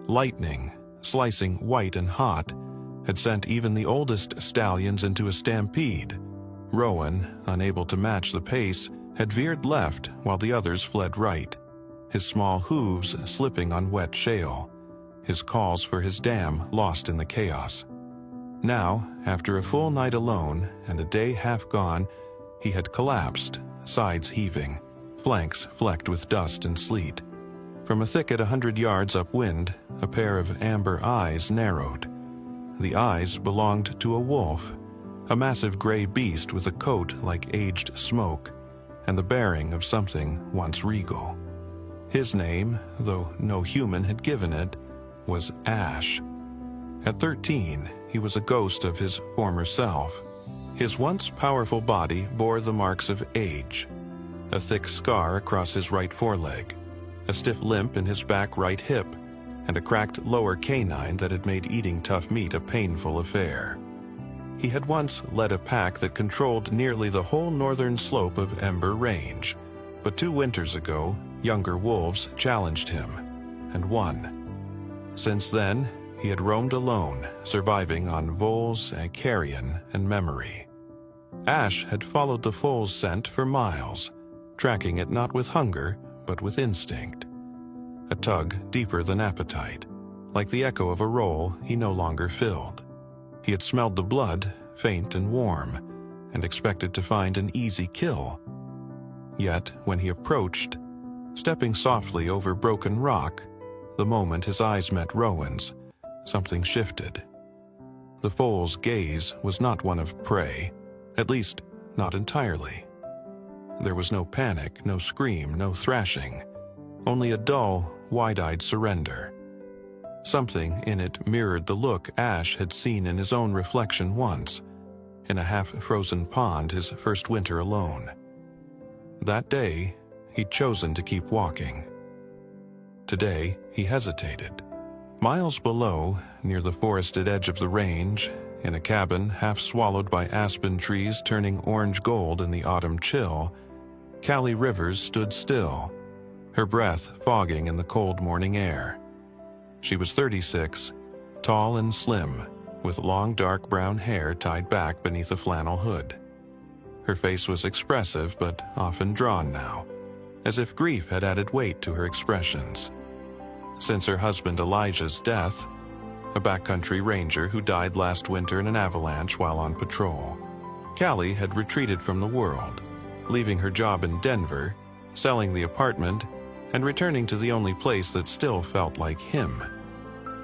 Lightning, slicing white and hot, had sent even the oldest stallions into a stampede. Rowan, unable to match the pace, had veered left while the others fled right, his small hooves slipping on wet shale, his calls for his dam lost in the chaos. Now, after a full night alone and a day half gone, he had collapsed, sides heaving, flanks flecked with dust and sleet. From a thicket 100 yards upwind, a pair of amber eyes narrowed. The eyes belonged to a wolf, a massive gray beast with a coat like aged smoke, and the bearing of something once regal. His name, though no human had given it, was Ash. At 13, he was a ghost of his former self. His once powerful body bore the marks of age, a thick scar across his right foreleg, a stiff limp in his back right hip, and a cracked lower canine that had made eating tough meat a painful affair. He had once led a pack that controlled nearly the whole northern slope of Ember Range, but 2 winters ago, younger wolves challenged him, and won. Since then, he had roamed alone, surviving on voles, carrion, and memory. Ash had followed the foal's scent for miles, tracking it not with hunger, but with instinct. A tug deeper than appetite, like the echo of a roll he no longer filled. He had smelled the blood, faint and warm, and expected to find an easy kill. Yet, when he approached, stepping softly over broken rock, the moment his eyes met Rowan's, something shifted. The foal's gaze was not one of prey, at least not entirely. There was no panic, no scream, no thrashing, only a dull, wide-eyed surrender. Something in it mirrored the look Ash had seen in his own reflection once, in a half-frozen pond his first winter alone. That day, he'd chosen to keep walking. Today, he hesitated. Miles below, near the forested edge of the range, in a cabin half swallowed by aspen trees turning orange gold in the autumn chill, Callie Rivers stood still, her breath fogging in the cold morning air. She was 36, tall and slim, with long dark brown hair tied back beneath a flannel hood. Her face was expressive but often drawn now, as if grief had added weight to her expressions. Since her husband Elijah's death, a backcountry ranger who died last winter in an avalanche while on patrol, Callie had retreated from the world, leaving her job in Denver, selling the apartment, and returning to the only place that still felt like him: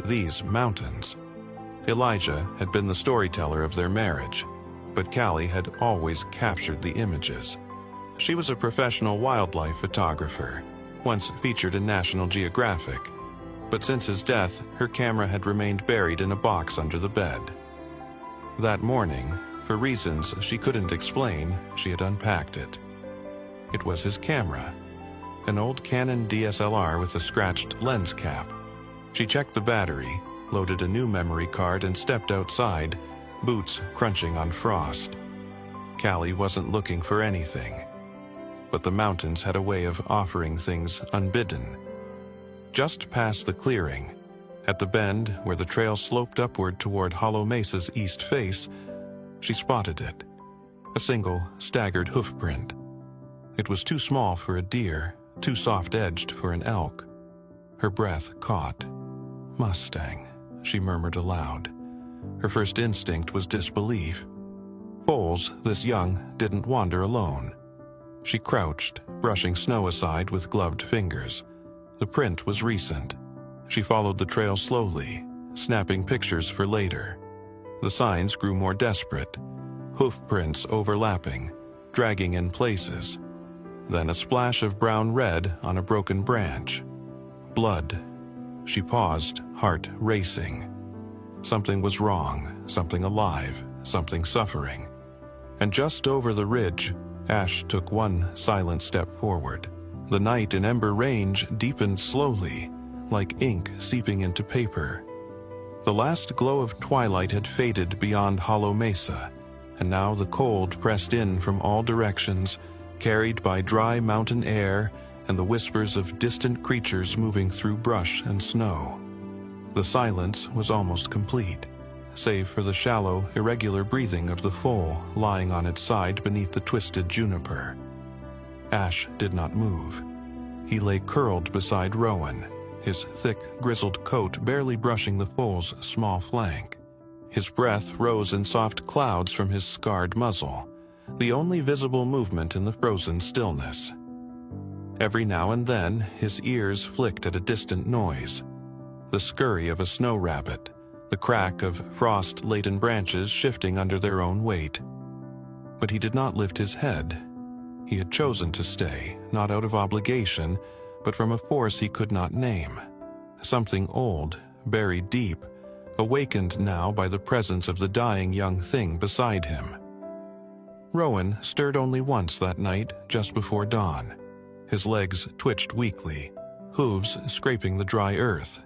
these mountains. Elijah had been the storyteller of their marriage, but Callie had always captured the images. She was a professional wildlife photographer, once featured in National Geographic, but since his death, her camera had remained buried in a box under the bed. That morning, for reasons she couldn't explain, she had unpacked it. It was his camera, an old Canon DSLR with a scratched lens cap. She checked the battery, loaded a new memory card, and stepped outside, boots crunching on frost. Callie wasn't looking for anything, but the mountains had a way of offering things unbidden. Just past the clearing, at the bend where the trail sloped upward toward Hollow Mesa's east face, she spotted it, a single staggered hoofprint. It was too small for a deer, too soft-edged for an elk. Her breath caught. "Mustang," she murmured aloud. Her first instinct was disbelief. Foals this young didn't wander alone. She crouched, brushing snow aside with gloved fingers. The print was recent. She followed the trail slowly, snapping pictures for later. The signs grew more desperate, hoof prints overlapping, dragging in places. Then a splash of brown red on a broken branch. Blood. She paused, heart racing. Something was wrong, something alive, something suffering. And just over the ridge, Ash took one silent step forward. The night in Ember Range deepened slowly, like ink seeping into paper. The last glow of twilight had faded beyond Hollow Mesa, and now the cold pressed in from all directions, carried by dry mountain air and the whispers of distant creatures moving through brush and snow. The silence was almost complete, save for the shallow, irregular breathing of the foal lying on its side beneath the twisted juniper. Ash did not move. He lay curled beside Rowan, his thick, grizzled coat barely brushing the foal's small flank. His breath rose in soft clouds from his scarred muzzle, the only visible movement in the frozen stillness. Every now and then, his ears flicked at a distant noise, the scurry of a snow rabbit, the crack of frost-laden branches shifting under their own weight. But he did not lift his head. He had chosen to stay, not out of obligation, but from a force he could not name. Something old, buried deep, awakened now by the presence of the dying young thing beside him. Rowan stirred only once that night, just before dawn. His legs twitched weakly, hooves scraping the dry earth.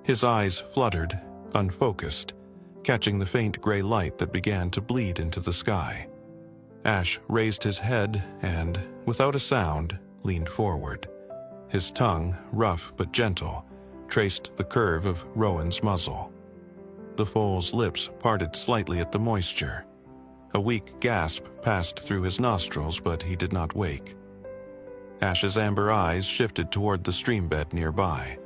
His eyes fluttered, unfocused, catching the faint gray light that began to bleed into the sky. Ash raised his head and, without a sound, leaned forward. His tongue, rough but gentle, traced the curve of Rowan's muzzle. The foal's lips parted slightly at the moisture. A weak gasp passed through his nostrils, but he did not wake. Ash's amber eyes shifted toward the stream bed nearby.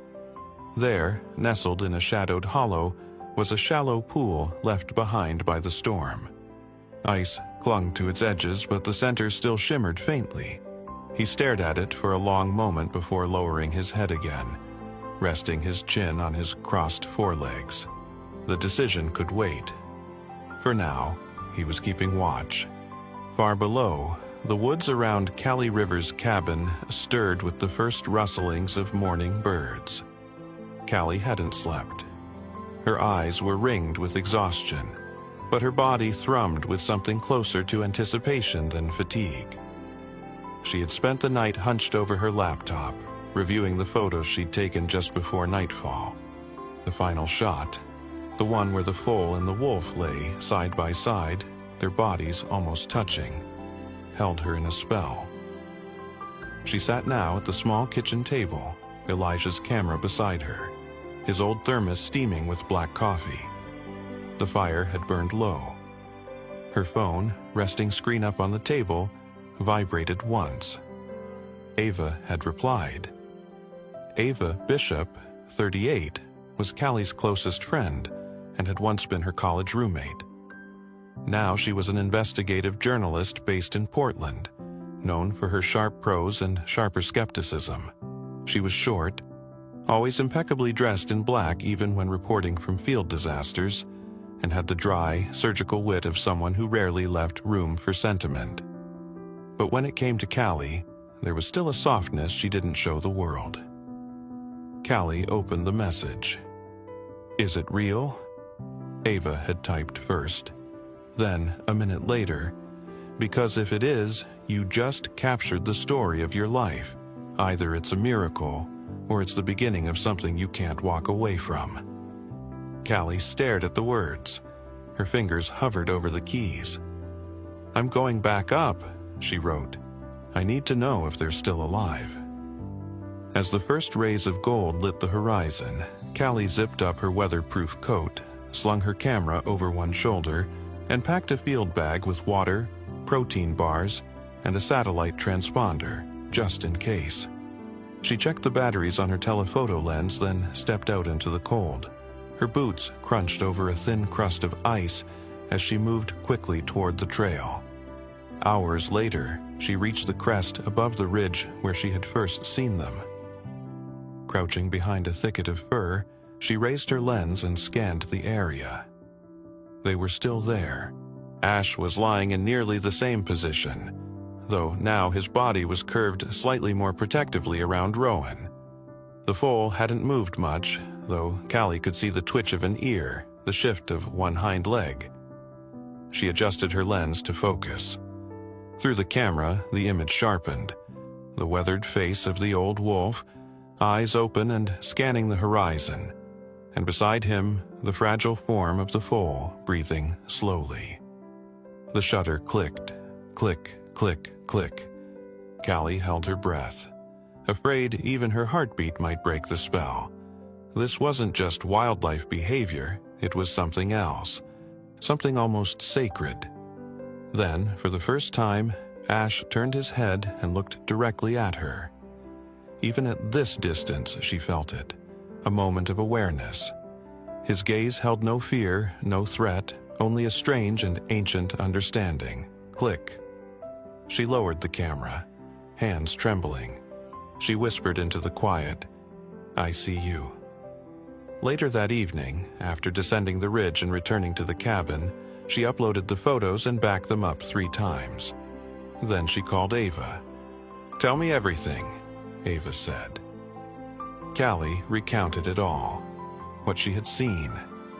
There, nestled in a shadowed hollow, was a shallow pool left behind by the storm. Ice clung to its edges, but the center still shimmered faintly. He stared at it for a long moment before lowering his head again, resting his chin on his crossed forelegs. The decision could wait. For now, he was keeping watch. Far below, the woods around Callie River's cabin stirred with the first rustlings of morning birds. Callie hadn't slept. Her eyes were ringed with exhaustion, but her body thrummed with something closer to anticipation than fatigue. She had spent the night hunched over her laptop, reviewing the photos she'd taken just before nightfall. The final shot, the one where the foal and the wolf lay side by side, their bodies almost touching, held her in a spell. She sat now at the small kitchen table, Elijah's camera beside her, his old thermos steaming with black coffee. The fire had burned low. Her phone, resting screen up on the table, vibrated once. Ava had replied. Ava Bishop, 38, was Callie's closest friend and had once been her college roommate. Now she was an investigative journalist based in Portland, known for her sharp prose and sharper skepticism. She was short, always impeccably dressed in black even when reporting from field disasters, and had the dry, surgical wit of someone who rarely left room for sentiment. But when it came to Callie, there was still a softness she didn't show the world. Callie opened the message. "Is it real?" Ava had typed first. Then, a minute later, "Because if it is, you just captured the story of your life. Either it's a miracle, or it's the beginning of something you can't walk away from." Callie stared at the words. Her fingers hovered over the keys. "I'm going back up," she wrote. "I need to know if they're still alive." As the first rays of gold lit the horizon, Callie zipped up her weatherproof coat, slung her camera over one shoulder, and packed a field bag with water, protein bars, and a satellite transponder, just in case. She checked the batteries on her telephoto lens, then stepped out into the cold. Her boots crunched over a thin crust of ice as she moved quickly toward the trail. Hours later, she reached the crest above the ridge where she had first seen them. Crouching behind a thicket of fir, she raised her lens and scanned the area. They were still there. Ash was lying in nearly the same position, though now his body was curved slightly more protectively around Rowan. The foal hadn't moved much, though Callie could see the twitch of an ear, the shift of one hind leg. She adjusted her lens to focus. Through the camera, the image sharpened. The weathered face of the old wolf, eyes open and scanning the horizon, and beside him, the fragile form of the foal breathing slowly. The shutter clicked. Click, click, click. Callie held her breath, afraid even her heartbeat might break the spell. This wasn't just wildlife behavior, it was something else, something almost sacred. Then, for the first time, Ash turned his head and looked directly at her. Even at this distance, she felt it, a moment of awareness. His gaze held no fear, no threat, only a strange and ancient understanding. Click. She lowered the camera, hands trembling. She whispered into the quiet, "I see you." Later that evening, after descending the ridge and returning to the cabin, she uploaded the photos and backed them up 3 times. Then she called Ava. "Tell me everything," Ava said. Callie recounted it all. What she had seen,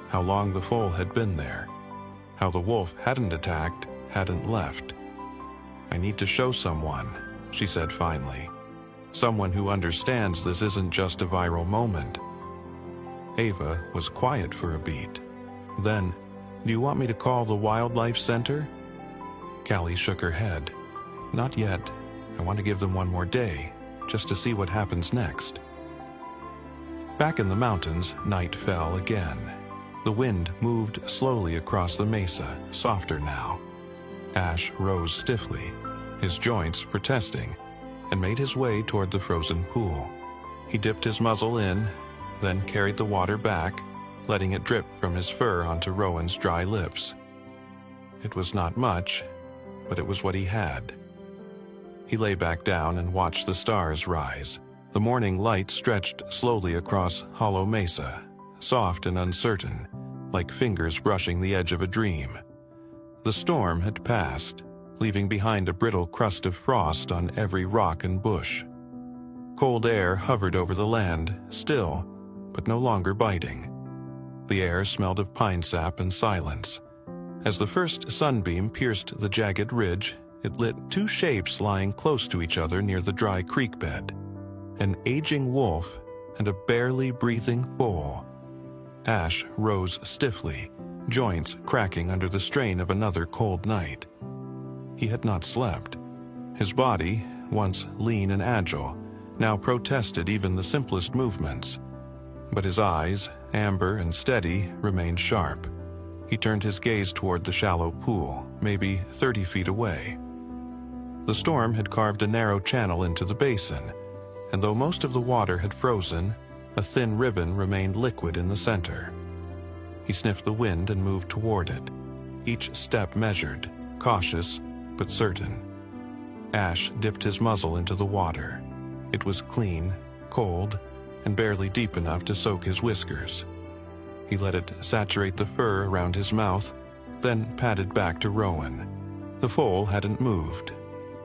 how long the foal had been there, how the wolf hadn't attacked, hadn't left. "I need to show someone," she said finally. "Someone who understands this isn't just a viral moment." Ava was quiet for a beat. Then, "Do you want me to call the Wildlife Center?" Callie shook her head. "Not yet. I want to give them one more day, just to see what happens next." Back in the mountains, night fell again. The wind moved slowly across the mesa, softer now. Ash rose stiffly, his joints protesting, and made his way toward the frozen pool. He dipped his muzzle in, then carried the water back, letting it drip from his fur onto Rowan's dry lips. It was not much, but it was what he had. He lay back down and watched the stars rise. The morning light stretched slowly across Hollow Mesa, soft and uncertain, like fingers brushing the edge of a dream. The storm had passed, leaving behind a brittle crust of frost on every rock and bush. Cold air hovered over the land, still, but no longer biting. The air smelled of pine sap and silence. As the first sunbeam pierced the jagged ridge, it lit two shapes lying close to each other near the dry creek bed: an aging wolf and a barely breathing foal. Ash rose stiffly, joints cracking under the strain of another cold night. He had not slept. His body, once lean and agile, now protested even the simplest movements. But his eyes, amber and steady, remained sharp. He turned his gaze toward the shallow pool, maybe 30 feet away. The storm had carved a narrow channel into the basin, and though most of the water had frozen, a thin ribbon remained liquid in the center. He sniffed the wind and moved toward it, each step measured, cautious but certain. Ash dipped his muzzle into the water. It was clean, cold, and barely deep enough to soak his whiskers. He let it saturate the fur around his mouth, then padded back to Rowan. The foal hadn't moved.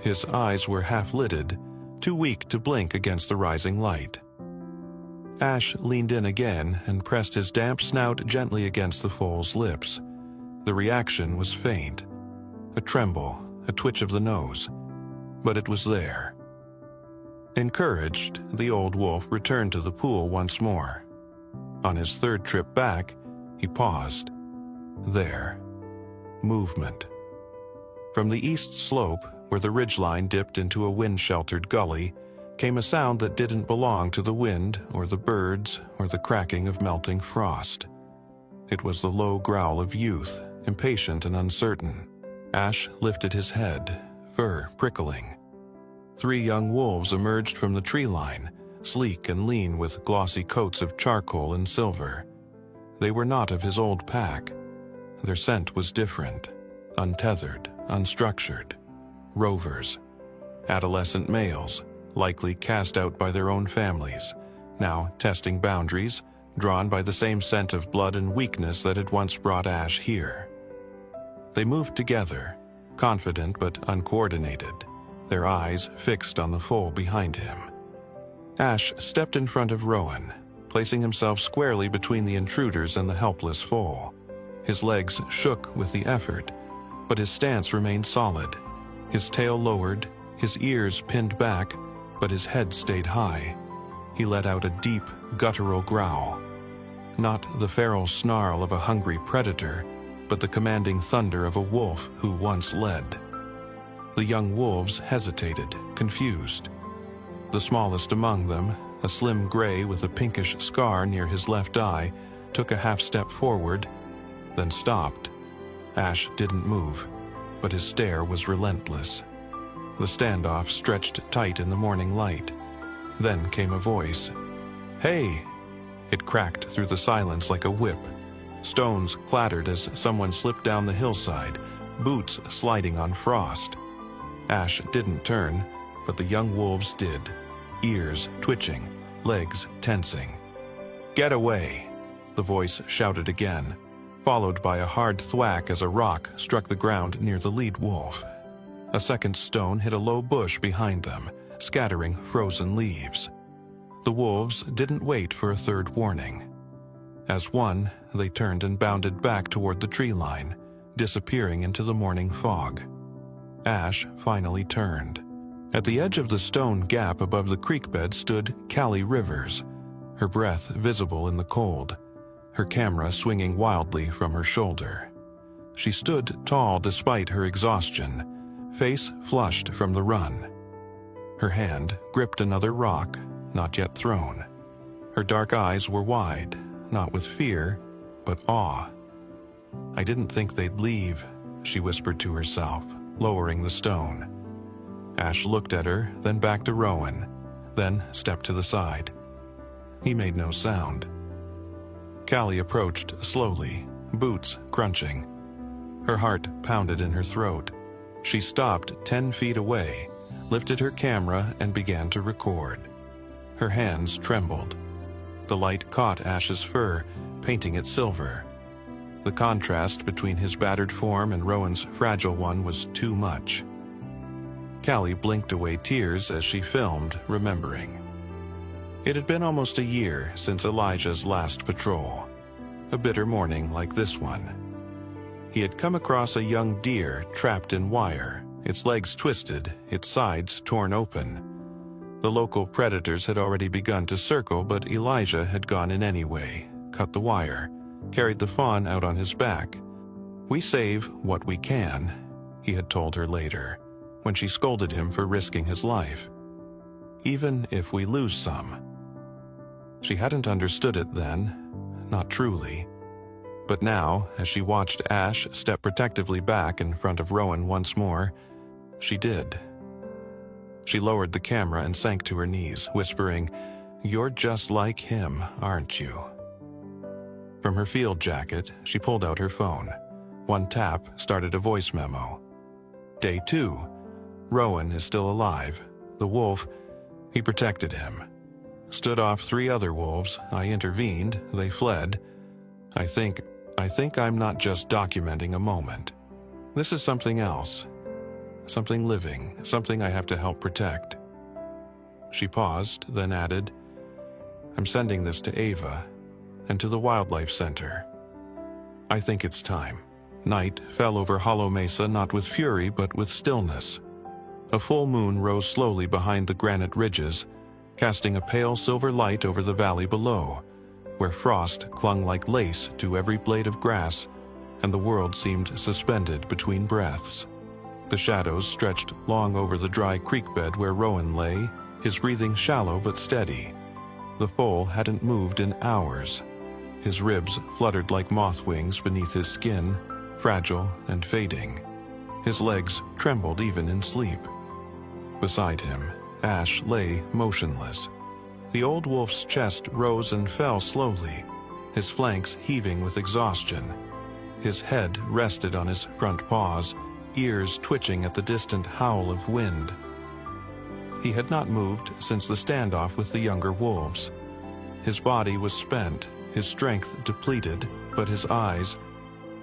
His eyes were half-lidded, too weak to blink against the rising light. Ash leaned in again and pressed his damp snout gently against the foal's lips. The reaction was faint. A tremble, a twitch of the nose. But it was there. Encouraged, the old wolf returned to the pool once more. On his third trip back, he paused. There. Movement. From the east slope, where the ridgeline dipped into a wind-sheltered gully, came a sound that didn't belong to the wind or the birds or the cracking of melting frost. It was the low growl of youth, impatient and uncertain. Ash lifted his head, fur prickling. 3 young wolves emerged from the tree line, sleek and lean with glossy coats of charcoal and silver. They were not of his old pack. Their scent was different, untethered, unstructured. Rovers. Adolescent males, likely cast out by their own families, now testing boundaries, drawn by the same scent of blood and weakness that had once brought Ash here. They moved together, confident but uncoordinated, their eyes fixed on the foal behind him. Ash stepped in front of Rowan, placing himself squarely between the intruders and the helpless foal. His legs shook with the effort, but his stance remained solid. His tail lowered, his ears pinned back, but his head stayed high. He let out a deep, guttural growl. Not the feral snarl of a hungry predator, but the commanding thunder of a wolf who once led. The young wolves hesitated, confused. The smallest among them, a slim gray with a pinkish scar near his left eye, took a half-step forward, then stopped. Ash didn't move, but his stare was relentless. The standoff stretched tight in the morning light. Then came a voice. "Hey!" It cracked through the silence like a whip. Stones clattered as someone slipped down the hillside, boots sliding on frost. Ash didn't turn, but the young wolves did, ears twitching, legs tensing. "Get away!" the voice shouted again, followed by a hard thwack as a rock struck the ground near the lead wolf. A second stone hit a low bush behind them, scattering frozen leaves. The wolves didn't wait for a third warning. As one, they turned and bounded back toward the tree line, disappearing into the morning fog. Ash finally turned. At the edge of the stone gap above the creek bed stood Callie Rivers, her breath visible in the cold, her camera swinging wildly from her shoulder. She stood tall despite her exhaustion, face flushed from the run. Her hand gripped another rock, not yet thrown. Her dark eyes were wide, not with fear, but awe. "I didn't think they'd leave," she whispered to herself, lowering the stone. Ash looked at her, then back to Rowan, then stepped to the side. He made no sound. Callie approached slowly, boots crunching. Her heart pounded in her throat. She stopped 10 feet away, lifted her camera and began to record. Her hands trembled. The light caught Ash's fur, painting it silver. The contrast between his battered form and Rowan's fragile one was too much. Callie blinked away tears as she filmed, remembering. It had been almost a year since Elijah's last patrol. A bitter morning like this one. He had come across a young deer trapped in wire its legs twisted, its sides torn open. The local predators had already begun to circle, but Elijah had gone in anyway, cut the wire, carried the fawn out on his back. "We save what we can," he had told her later, when she scolded him for risking his life. "Even if we lose some." She hadn't understood it then, not truly. But now, as she watched Ash step protectively back in front of Rowan once more, she did. She lowered the camera and sank to her knees, whispering, "You're just like him, aren't you?" From her field jacket, she pulled out her phone. One tap started a voice memo. "Day 2. Rowan is still alive. The wolf, he protected him. Stood off 3 other wolves. I intervened. They fled. I think I'm not just documenting a moment. This is something else. Something living, something I have to help protect." She paused, then added, "I'm sending this to Ava and to the Wildlife Center. I think it's time." Night fell over Hollow Mesa not with fury but with stillness. A full moon rose slowly behind the granite ridges, casting a pale silver light over the valley below, where frost clung like lace to every blade of grass, and the world seemed suspended between breaths. The shadows stretched long over the dry creek bed where Rowan lay, his breathing shallow but steady. The foal hadn't moved in hours. His ribs fluttered like moth wings beneath his skin, fragile and fading. His legs trembled even in sleep. Beside him, Ash lay motionless. The old wolf's chest rose and fell slowly, his flanks heaving with exhaustion. His head rested on his front paws, ears twitching at the distant howl of wind. He had not moved since the standoff with the younger wolves. His body was spent, his strength depleted, but his eyes,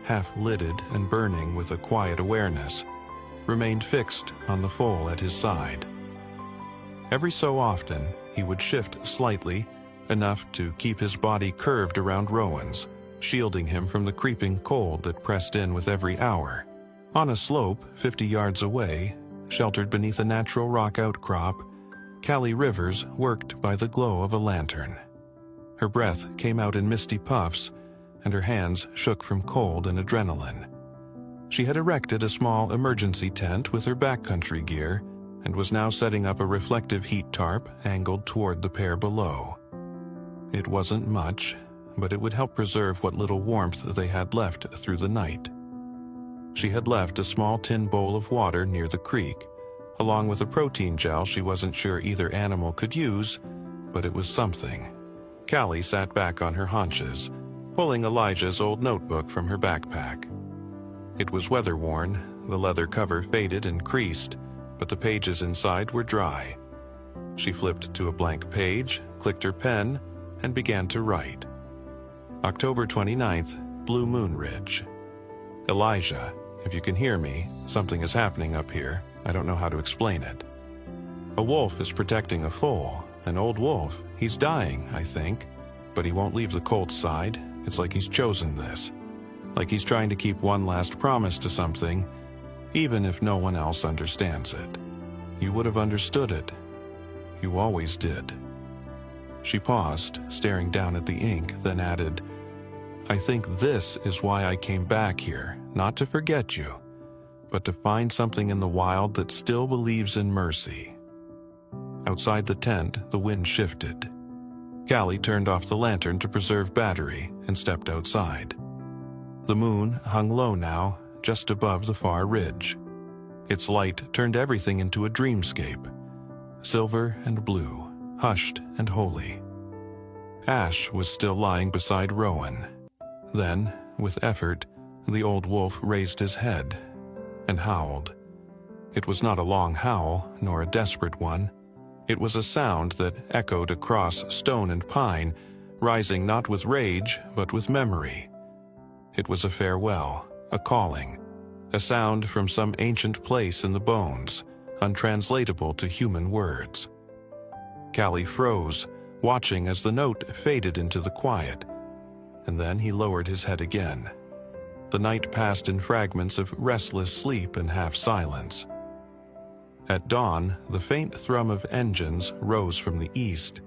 half-lidded and burning with a quiet awareness, remained fixed on the foal at his side. Every so often, he would shift slightly, enough to keep his body curved around Rowan's, shielding him from the creeping cold that pressed in with every hour. On a slope 50 yards away, sheltered beneath a natural rock outcrop, Callie Rivers worked by the glow of a lantern. Her breath came out in misty puffs, and her hands shook from cold and adrenaline. She had erected a small emergency tent with her backcountry gear, and was now setting up a reflective heat tarp angled toward the pair below. It wasn't much, but it would help preserve what little warmth they had left through the night. She had left a small tin bowl of water near the creek, along with a protein gel she wasn't sure either animal could use, but it was something. Callie sat back on her haunches, pulling Elijah's old notebook from her backpack. It was weather-worn, the leather cover faded and creased, but the pages inside were dry. She flipped to a blank page, clicked her pen, and began to write. October 29th, Blue Moon Ridge. Elijah, if you can hear me, something is happening up here. I don't know how to explain it. A wolf is protecting a foal, an old wolf. He's dying, I think, but he won't leave the colt's side. It's like he's chosen this. Like he's trying to keep one last promise to something, even if no one else understands it. You would have understood it. You always did. She paused, staring down at the ink, then added, I think this is why I came back here, not to forget you, but to find something in the wild that still believes in mercy. Outside the tent, the wind shifted. Callie turned off the lantern to preserve battery and stepped outside. The moon hung low now, just above the far ridge. Its light turned everything into a dreamscape, silver and blue, hushed and holy. Ash was still lying beside Rowan. Then, with effort, the old wolf raised his head and howled. It was not a long howl, nor a desperate one. It was a sound that echoed across stone and pine, rising not with rage, but with memory. It was a farewell, a calling, a sound from some ancient place in the bones, untranslatable to human words. Callie froze, watching as the note faded into the quiet, and then he lowered his head again. The night passed in fragments of restless sleep and half-silence. At dawn, the faint thrum of engines rose from the east.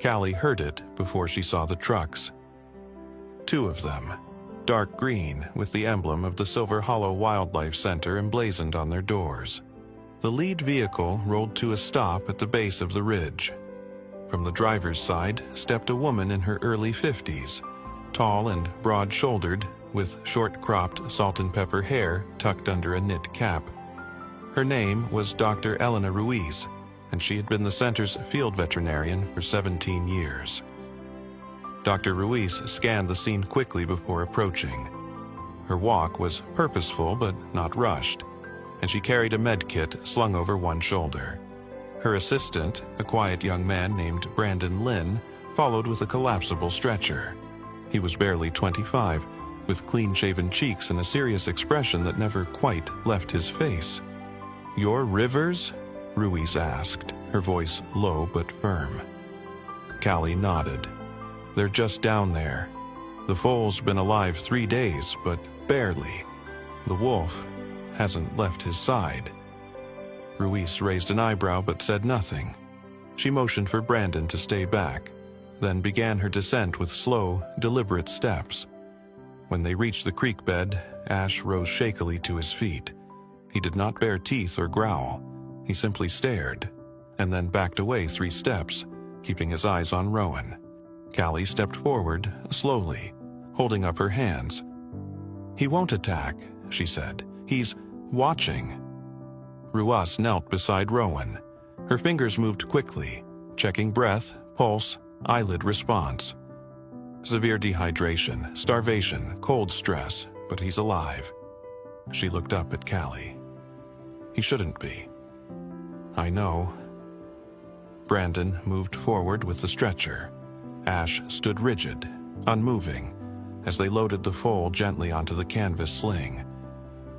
Callie heard it before she saw the trucks. 2 of them, dark green with the emblem of the Silver Hollow Wildlife Center emblazoned on their doors. The lead vehicle rolled to a stop at the base of the ridge. From the driver's side stepped a woman in her early 50s, tall and broad-shouldered, with short-cropped salt and pepper hair tucked under a knit cap. Her name was Dr. Elena Ruiz, and she had been the center's field veterinarian for 17 years. Dr. Ruiz scanned the scene quickly before approaching. Her walk was purposeful but not rushed, and she carried a med kit slung over one shoulder. Her assistant, a quiet young man named Brandon Lynn, followed with a collapsible stretcher. He was barely 25, with clean-shaven cheeks and a serious expression that never quite left his face. "Your Rivers?" Ruiz asked, her voice low but firm. Callie nodded. "They're just down there. The foal's been alive 3 days, but barely. The wolf hasn't left his side." Ruiz raised an eyebrow but said nothing. She motioned for Brandon to stay back, then began her descent with slow, deliberate steps. When they reached the creek bed, Ash rose shakily to his feet. He did not bare teeth or growl. He simply stared, and then backed away 3 steps, keeping his eyes on Rowan. Callie stepped forward, slowly, holding up her hands. "He won't attack," she said. "He's watching." Ruas knelt beside Rowan. Her fingers moved quickly, checking breath, pulse, eyelid response. Severe dehydration, starvation, cold stress, but he's alive. She looked up at Callie. "He shouldn't be." "I know." Brandon moved forward with the stretcher. Ash stood rigid, unmoving, as they loaded the foal gently onto the canvas sling.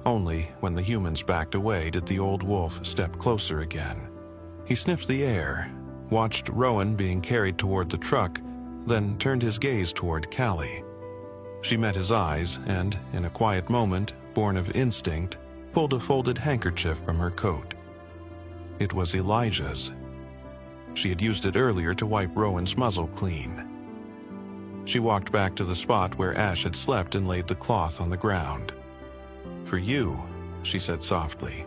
Only when the humans backed away did the old wolf step closer again. He sniffed the air, watched Rowan being carried toward the truck, then turned his gaze toward Callie. She met his eyes and, in a quiet moment, born of instinct, pulled a folded handkerchief from her coat. It was Elijah's. She had used it earlier to wipe Rowan's muzzle clean. She walked back to the spot where Ash had slept and laid the cloth on the ground. "For you," she said softly.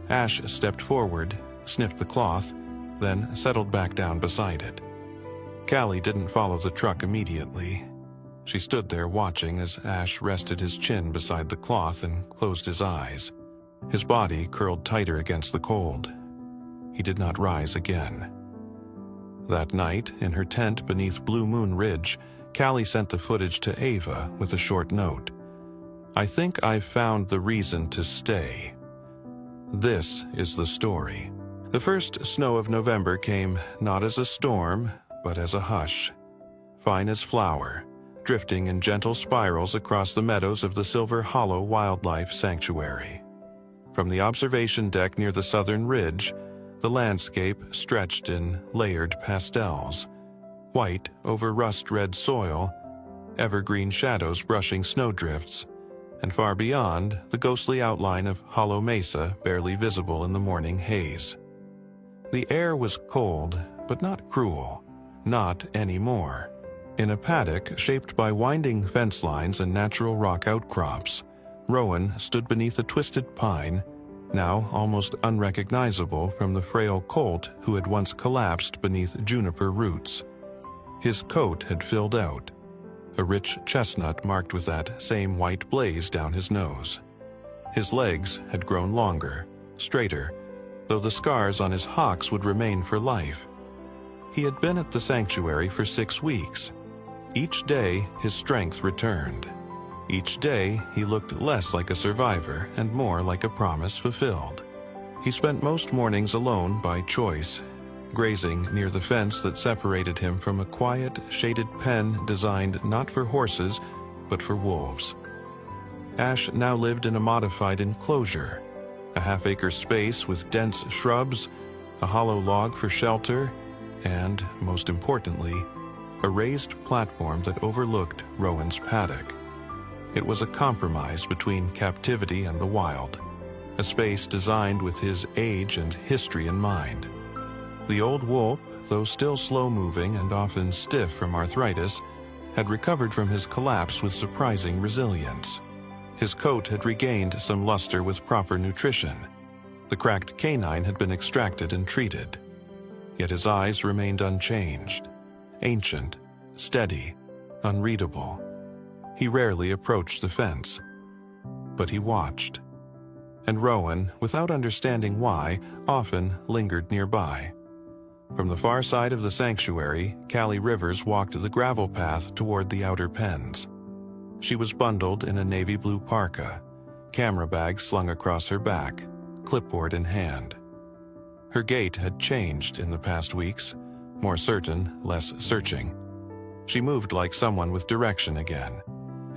Ash stepped forward, sniffed the cloth, then settled back down beside it. Callie didn't follow the truck immediately. She stood there watching as Ash rested his chin beside the cloth and closed his eyes. His body curled tighter against the cold. He did not rise again. That night, in her tent beneath Blue Moon Ridge, Callie sent the footage to Ava with a short note. "I think I've found the reason to stay. This is the story." The first snow of November came not as a storm, but as a hush, fine as flour, drifting in gentle spirals across the meadows of the Silver Hollow Wildlife Sanctuary. From the observation deck near the southern ridge, the landscape stretched in layered pastels, white over rust-red soil, evergreen shadows brushing snowdrifts, and far beyond, the ghostly outline of Hollow Mesa barely visible in the morning haze. The air was cold, but not cruel, not anymore. In a paddock shaped by winding fence lines and natural rock outcrops, Rowan stood beneath a twisted pine, now almost unrecognizable from the frail colt who had once collapsed beneath juniper roots. His coat had filled out, a rich chestnut marked with that same white blaze down his nose. His legs had grown longer, straighter, though the scars on his hocks would remain for life. He had been at the sanctuary for 6 weeks. Each day, his strength returned. Each day, he looked less like a survivor and more like a promise fulfilled. He spent most mornings alone by choice, grazing near the fence that separated him from a quiet, shaded pen designed not for horses, but for wolves. Ash now lived in a modified enclosure, a half-acre space with dense shrubs, a hollow log for shelter, and, most importantly, a raised platform that overlooked Rowan's paddock. It was a compromise between captivity and the wild, a space designed with his age and history in mind. The old wolf, though still slow-moving and often stiff from arthritis, had recovered from his collapse with surprising resilience. His coat had regained some luster with proper nutrition. The cracked canine had been extracted and treated. Yet his eyes remained unchanged, ancient, steady, unreadable. He rarely approached the fence, but he watched. And Rowan, without understanding why, often lingered nearby. From the far side of the sanctuary, Callie Rivers walked the gravel path toward the outer pens. She was bundled in a navy blue parka, camera bag slung across her back, clipboard in hand. Her gait had changed in the past weeks, more certain, less searching. She moved like someone with direction again.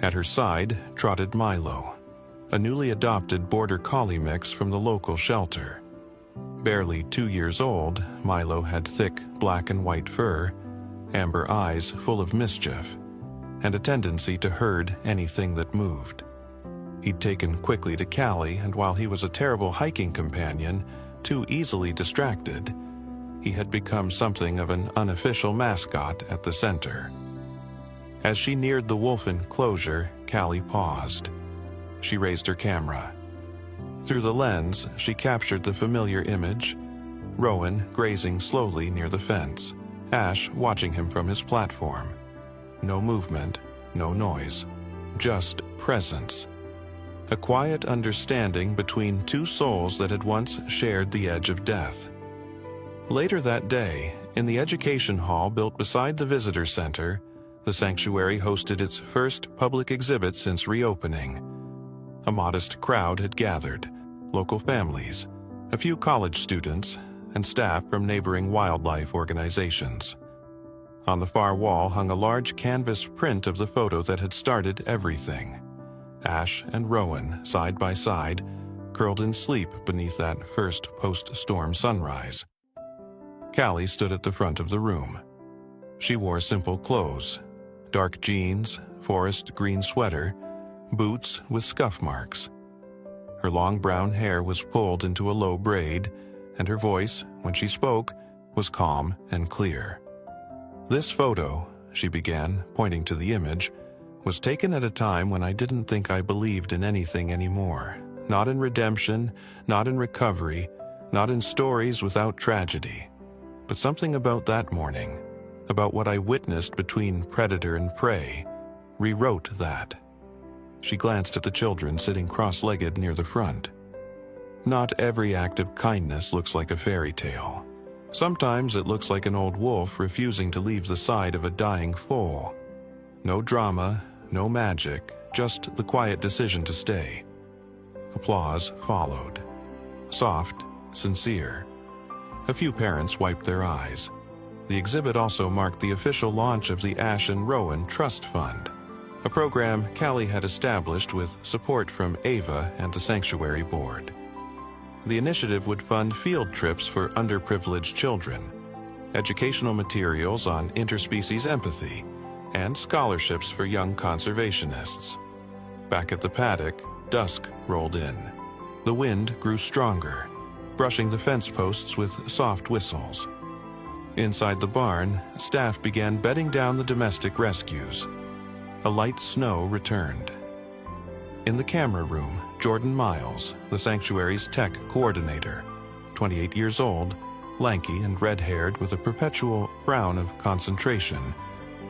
At her side trotted Milo, a newly adopted border collie mix from the local shelter. Barely 2 years old, Milo had thick black and white fur, amber eyes full of mischief, and a tendency to herd anything that moved. He'd taken quickly to Callie, and while he was a terrible hiking companion, too easily distracted, he had become something of an unofficial mascot at the center. As she neared the wolf enclosure, Callie paused. She raised her camera. Through the lens, she captured the familiar image: Rowan grazing slowly near the fence, Ash watching him from his platform. No movement, no noise, just presence. A quiet understanding between two souls that had once shared the edge of death. Later that day, in the education hall built beside the visitor center, the sanctuary hosted its first public exhibit since reopening. A modest crowd had gathered, local families, a few college students, and staff from neighboring wildlife organizations. On the far wall hung a large canvas print of the photo that had started everything. Ash and Rowan, side by side, curled in sleep beneath that first post-storm sunrise. Callie stood at the front of the room. She wore simple clothes: dark jeans, forest green sweater, boots with scuff marks. Her long brown hair was pulled into a low braid, and her voice, when she spoke, was calm and clear. "This photo," she began, pointing to the image, "was taken at a time when I didn't think I believed in anything anymore. Not in redemption, not in recovery, not in stories without tragedy. But something about that morning, about what I witnessed between predator and prey, rewrote that." She glanced at the children sitting cross-legged near the front. Not every act of kindness looks like a fairy tale. Sometimes it looks like an old wolf refusing to leave the side of a dying foal. No drama, no magic, just the quiet decision to stay. Applause followed. Soft, sincere. A few parents wiped their eyes. The exhibit also marked the official launch of the Ash and Rowan Trust Fund, a program Callie had established with support from Ava and the Sanctuary Board. The initiative would fund field trips for underprivileged children, educational materials on interspecies empathy, and scholarships for young conservationists. Back at the paddock, dusk rolled in. The wind grew stronger, brushing the fence posts with soft whistles. Inside the barn, staff began bedding down the domestic rescues. A light snow returned. In the camera room, Jordan Miles, the sanctuary's tech coordinator, 28 years old, lanky and red-haired with a perpetual frown of concentration,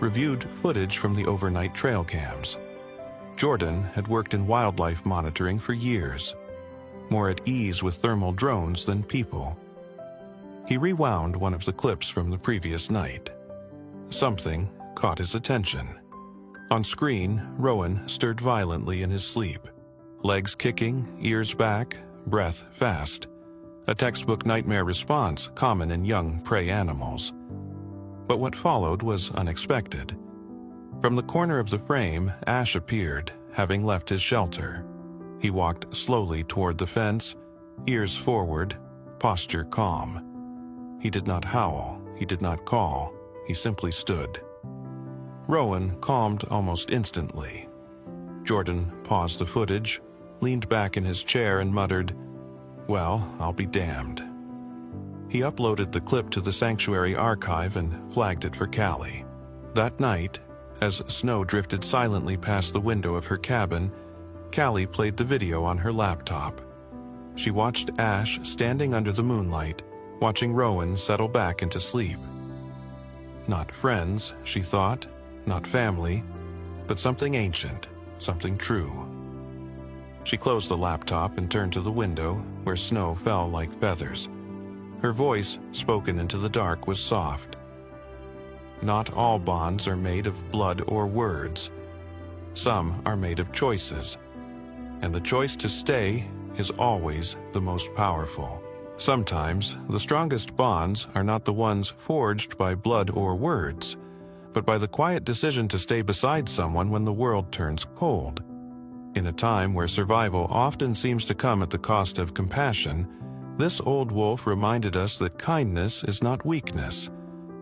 reviewed footage from the overnight trail cams. Jordan had worked in wildlife monitoring for years, more at ease with thermal drones than people. He rewound one of the clips from the previous night. Something caught his attention. On screen, Rowan stirred violently in his sleep, legs kicking, ears back, breath fast. A textbook nightmare response common in young prey animals. But what followed was unexpected. From the corner of the frame, Ash appeared, having left his shelter. He walked slowly toward the fence, ears forward, posture calm. He did not howl, he did not call, he simply stood. Rowan calmed almost instantly. Jordan paused the footage, leaned back in his chair and muttered, Well, I'll be damned. He uploaded the clip to the Sanctuary archive and flagged it for Callie. That night, as snow drifted silently past the window of her cabin, Callie played the video on her laptop. She watched Ash standing under the moonlight, watching Rowan settle back into sleep. Not friends, she thought, not family, but something ancient, something true. She closed the laptop and turned to the window, where snow fell like feathers. Her voice, spoken into the dark, was soft. Not all bonds are made of blood or words. Some are made of choices, and the choice to stay is always the most powerful. Sometimes, the strongest bonds are not the ones forged by blood or words, but by the quiet decision to stay beside someone when the world turns cold. In a time where survival often seems to come at the cost of compassion, this old wolf reminded us that kindness is not weakness,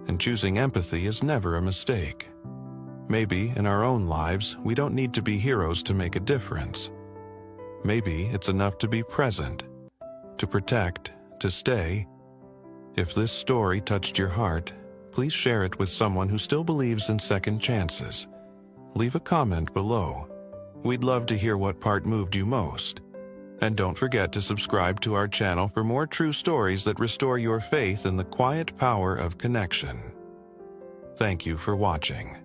and choosing empathy is never a mistake. Maybe in our own lives, we don't need to be heroes to make a difference. Maybe it's enough to be present, to protect, to stay. If this story touched your heart, please share it with someone who still believes in second chances. Leave a comment below. We'd love to hear what part moved you most. And don't forget to subscribe to our channel for more true stories that restore your faith in the quiet power of connection. Thank you for watching.